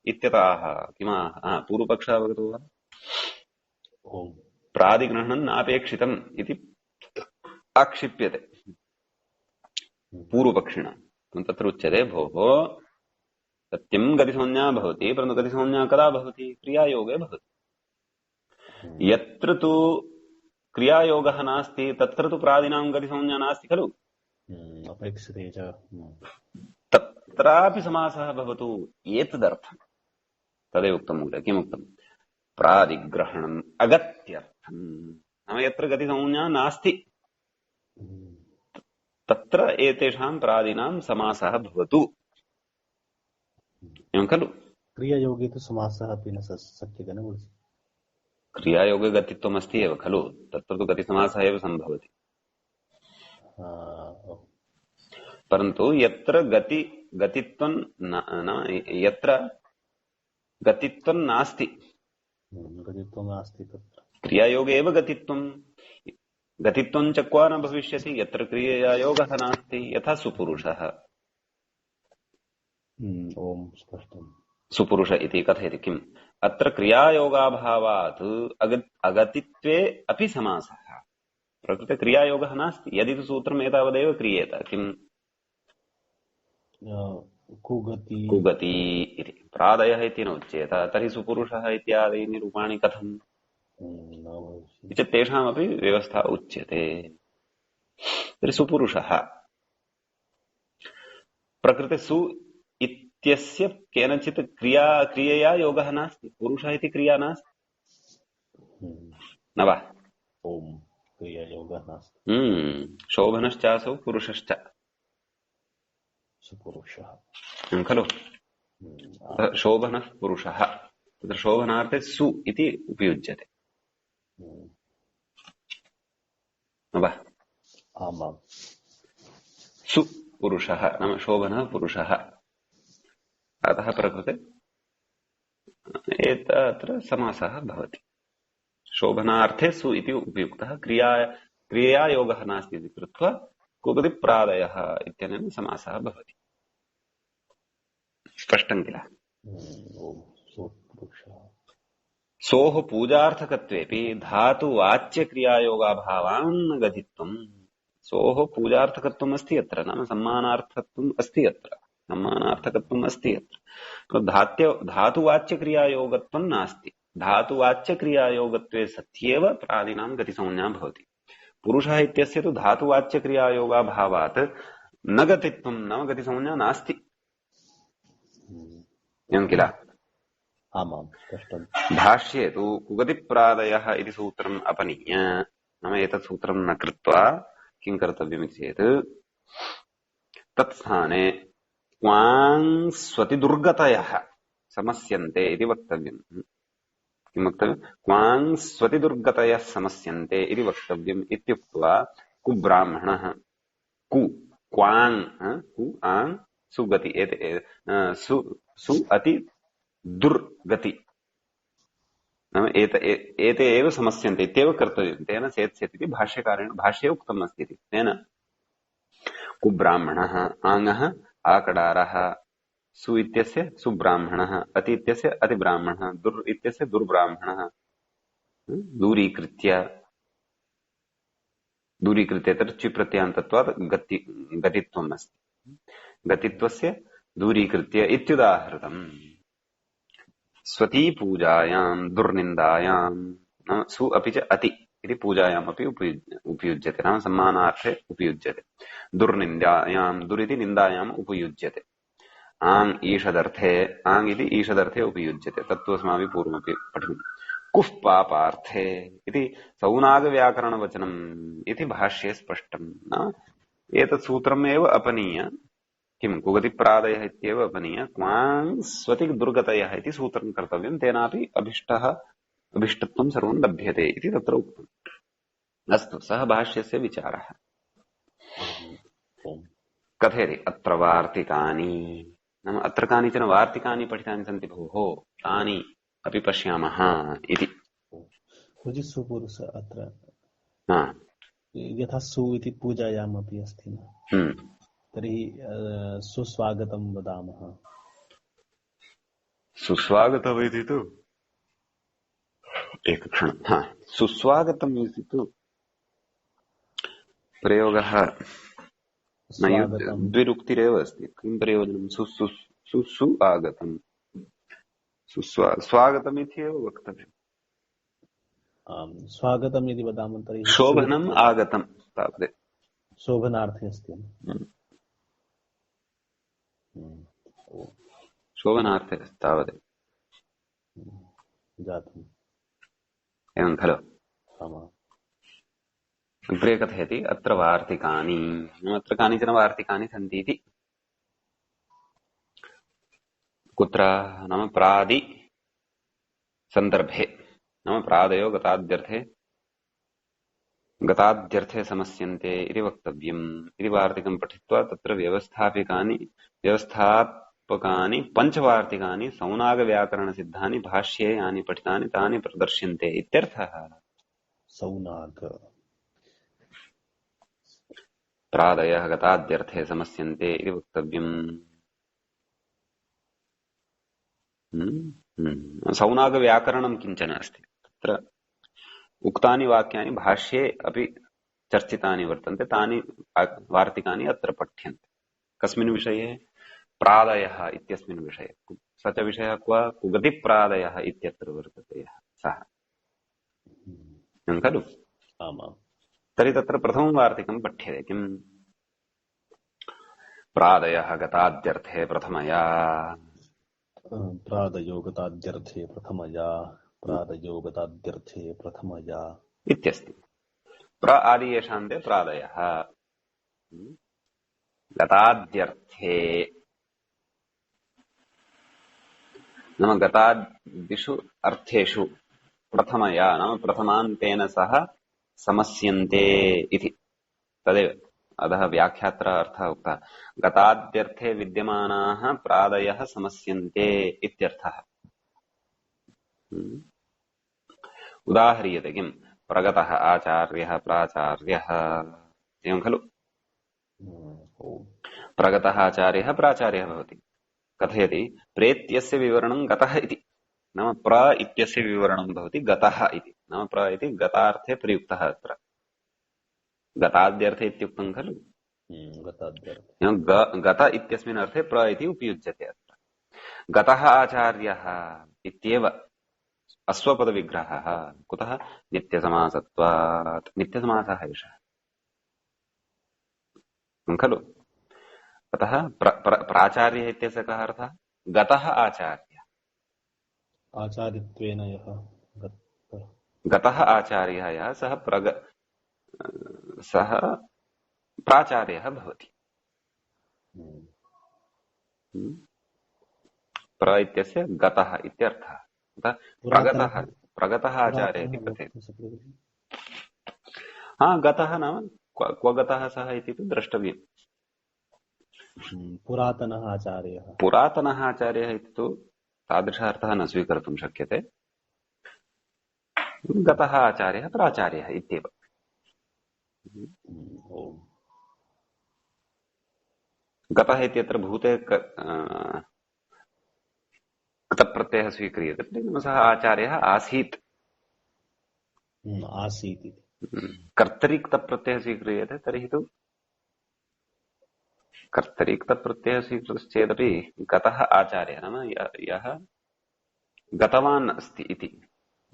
इत्यतः किमाह पूर्वपक्षः अवगतो वा? प्रादिग्रहणं नापेक्षितम् इति आक्षिप्यते पूर्वपक्षिणा। तत्र उच्यते भोः सत्यं गतिसंज्ञा भवति, परन्तु गतिसंज्ञा कदा भवति? क्रियायोगे भवति। यत्र तु क्रियायोगः नास्ति तत्र तु प्रादिनां गतिसंज्ञा नास्ति खलु, अपेक्षते च। तत्रापि समासः भवतु एतदर्थम्। तदेव उक्तं महोदय। किमुक्तं? प्रादिग्रहणम् अगत्यर्थम्, नाम यत्र गतिसंज्ञा नास्ति तत्र एतेषां प्रादिनां समासः भवतु, एवं खलु। क्रियायोगे तु समासः अपि न शक्यते न गुरुजी। क्रियायोगे गतित्वम् अस्ति एव खलु, तत्र तु गतिसमासः एव सम्भवति। परन्तु यत्र गतित्वं यत्र गतित्वं नास्ति, गतित्वं नास्ति तत्र क्रियायोगे एव गतित्वं च क्व न भविष्यति यत्र क्रियायोगः नास्ति। यथा सुपुरुषः, ओम स्पष्टम्। सुपुरुष इति कथयति किम्? अत्र क्रियायोगाभावात् अगतित्वे अपि समासः। प्रकृते क्रियायोगः नास्ति, यदि तु सूत्रम् एतावदेव क्रियेत। किम्? कुगति इति। प्रादयः इति न उच्येत, तर्हि सुपुरुषः इत्यादीनि रूपाणि कथम्? तेषामपि व्यवस्था उच्यते। तर्हि सुपुरुषः, प्रकृते सु इत्यस्य केनचित् क्रियया योगः नास्ति, पुरुषः इति क्रिया नास्ति न वा? ओम क्रियायोगः नास्ति। शोभनश्चासौ पुरुषश्च सुपुरुषः खलु। शोभनः पुरुषः, तत्र शोभनार्थे सु इति उपयुज्यते न वा? आमां। सुपुरुषः नाम शोभनः पुरुषः। अतः प्रकृते एतत्र समासः भवति। शोभनार्थे सु इति उपयुक्तः, क्रियया योगः नास्ति इति कृत्वा कुगतिप्रादयः इत्यनेन समासः भवति। स्पष्टं किल? सोः पूजार्थकत्वेपि धातुवाच्यक्रियायोगाभावान् गतित्वम्। सोः पूजार्थकत्वम् अस्ति अत्र, नाम सम्मानार्थकत्वम् अस्ति अत्र, सम्मानार्थकत्वम् अस्ति अत्र। धातुवाच्यक्रियायोगत्वं नास्ति। धातुवाच्यक्रियायोगत्वे सत्येव प्रादिनां गतिसंज्ञा भवति। पुरुषः इत्यस्य तु धातुवाच्यक्रियायोगाभावात् न गतित्वं, नाम गतिसंज्ञा नास्ति, एवं किल? आमां स्पष्टम्। भाष्ये तु कुगतिप्रादयः इति सूत्रम् अपनीय, नाम एतत् सूत्रं न कृत्वा किं कर्तव्यमिति चेत् तत्स्थाने क्वां स्वतिदुर्गतयः समस्यन्ते इति वक्तव्यम्। किं वक्तव्यम्? क्वां स्वतिदुर्गतयः समस्यन्ते इति वक्तव्यम् इत्युक्त्वा कुब्राह्मणः क्वां कु आं सुगति सु अति दुर्गति, नाम एते एव समस्यन्ते इत्येव कर्तव्यं। तेन चेत् इति भाष्यकारेण भाष्ये उक्तम् अस्ति। तेन कुब्राह्मणः, आङ्गः आकडारः, सु इत्यस्य सुब्राह्मणः, अति इत्यस्य अतिब्राह्मणः, दुर् इत्यस्य दुर्ब्राह्मणः, दूरीकृत्य तत्र चिप्रत्ययान्तत्वात् गतित्वम् अस्ति। गतित्वस्य दूरीकृत्य इत्युदाहृतम्। स्वती पूजायां दुर्निन्दायां सु अपि च अति इति पूजायाम् अपि उपयुज्यते, नाम सम्मानार्थे उपयुज्यते। दुर्निन्दायां, दुरिति निन्दायाम् उपयुज्यते। आङ् ईषदर्थे, आङ् इति ईषदर्थे उपयुज्यते। तत्तु अस्माभिः पूर्वमपि पठितम्। कुः पापार्थे इति सौनागव्याकरणवचनम् इति भाष्ये स्पष्टम्। एतत् सूत्रमेव अपनीय किं कुगतिप्रादयः इत्येव अपनीय क्वां स्वति दुर्गतयः इति सूत्रं कर्तव्यं। तेनापि अभिष्टत्वं सर्वं लभ्यते इति तत्र उक्तम्। अस्तु, सः भाष्यस्य विचारः। कथयति अत्र वार्तिकानि, नाम अत्र कानिचन वार्तिकानि पठितानि सन्ति भोः, तानि अपि पश्यामः इति। सुपुरुष अत्र यथा सु इति पूजायामपि अस्ति न, तर्हि सुस्वागतं वदामः। सुस्वागतम् इति तु एकक्षणं हा सुस्वागतम् इति तु प्रयोगः स्वागतम् द्विरुक्तिरेव अस्ति किं प्रयोजनं सु आगतम् स्वागतम् इति एव वक्तव्यम् स्वागतम् यदि वदामः तर्हि सु शोभनम् आगतम् तावदेव शोभनार्थे अस्ति शोभनार्थे तावदेव जातम् एवं खलु आमाम् अग्रे कथयति अत्र वार्तिकानि अत्र कानिचन वार्तिकानि सन्ति इति कुत्र नाम प्रादि सन्दर्भे नाम प्रादयो गताद्यर्थे समस्यन्ते इति वक्तव्यम् इति वार्तिकं पठित्वा तत्र व्यवस्थात्मकानि पञ्चवार्तिकानि सौनागव्याकरणसिद्धानि भाष्ये यानि पठितानि तानि प्रदर्श्यन्ते इत्यर्थः सौनाग प्रादयः गताद्यर्थे समस्यन्ते इति वक्तव्यम् सौनागव्याकरणं किञ्चन अस्ति तत्र उक्तानि वाक्यानि भाष्ये अपि चर्चितानि वर्तन्ते तानि वार्तिकानि अत्र पठ्यन्ते कस्मिन् विषये प्रादयः इत्यस्मिन् विषये स च विषयः क्व कुगतिप्रादयः इत्यत्र वर्तते यः सः खलु आमाम् तर्हि तत्र प्रथमं वार्तिकं पठ्यते किम् प्रादयः गताद्यर्थे प्रथमया प्रादयो गताद्यर्थे प्रथमया इत्यस्ति प्र आदि येषान्ते प्रादयः गताद्यर्थे नाम गतादिषु अर्थेषु प्रथमया नाम प्रथमान्तेन सह समस्यन्ते इति तदेव अतः व्याख्यात्र अर्थः उक्तः गताद्यर्थे विद्यमानाः प्रादयः समस्यन्ते इत्यर्थः उदाह्रियते किम् प्रगतः आचार्यः प्राचार्यः एवं खलु प्रगतः आचार्यः प्राचार्यः भवति कथयति प्रेत्यस्य विवरणं गतः इति नाम प्र इत्यस्य विवरणं भवति गतः इति नाम प्र इति गतार्थे प्रयुक्तः अत्र गताद्यर्थे इत्युक्तं खलु गत इत्यस्मिन् अर्थे प्र इति उपयुज्यते अत्र गतः आचार्यः इत्येव अश्वपदविग्रहः कुतः नित्यसमासत्वात् नित्यसमासः एषः खलु अतः प्राचार्यः इत्यस्य कः अर्थः गतः आचार्यः आचार्यत्वेन यः गतः आचार्यः यः सः प्राचार्यः भवति प्र इत्यस्य गतः इत्यर्थः प्रगतः आचार्यः इति कथयति हा गतः नाम क्व गतः सः इति तु द्रष्टव्यम् पुरातनः आचार्यः इति तु तादृशार्थः न स्वीकर्तुं शक्यते गतः आचार्यः प्राचार्यः इत्येव गतः इत्यत्र भूते कृतप्रत्ययः स्वीक्रियते सः आचार्यः आसीत् कर्तरि कृतप्रत्ययः स्वीक्रियते तर्हि तु कर्तरि कृतप्रत्ययः स्वीकृतश्चेदपि गतः आचार्यः नाम यः गतवान् अस्ति इति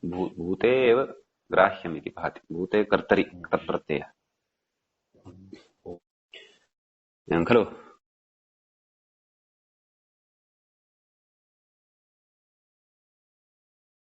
भूते एव ग्राह्यम् इति भाति भूते कर्तरि कृतप्रत्ययः एवं खलु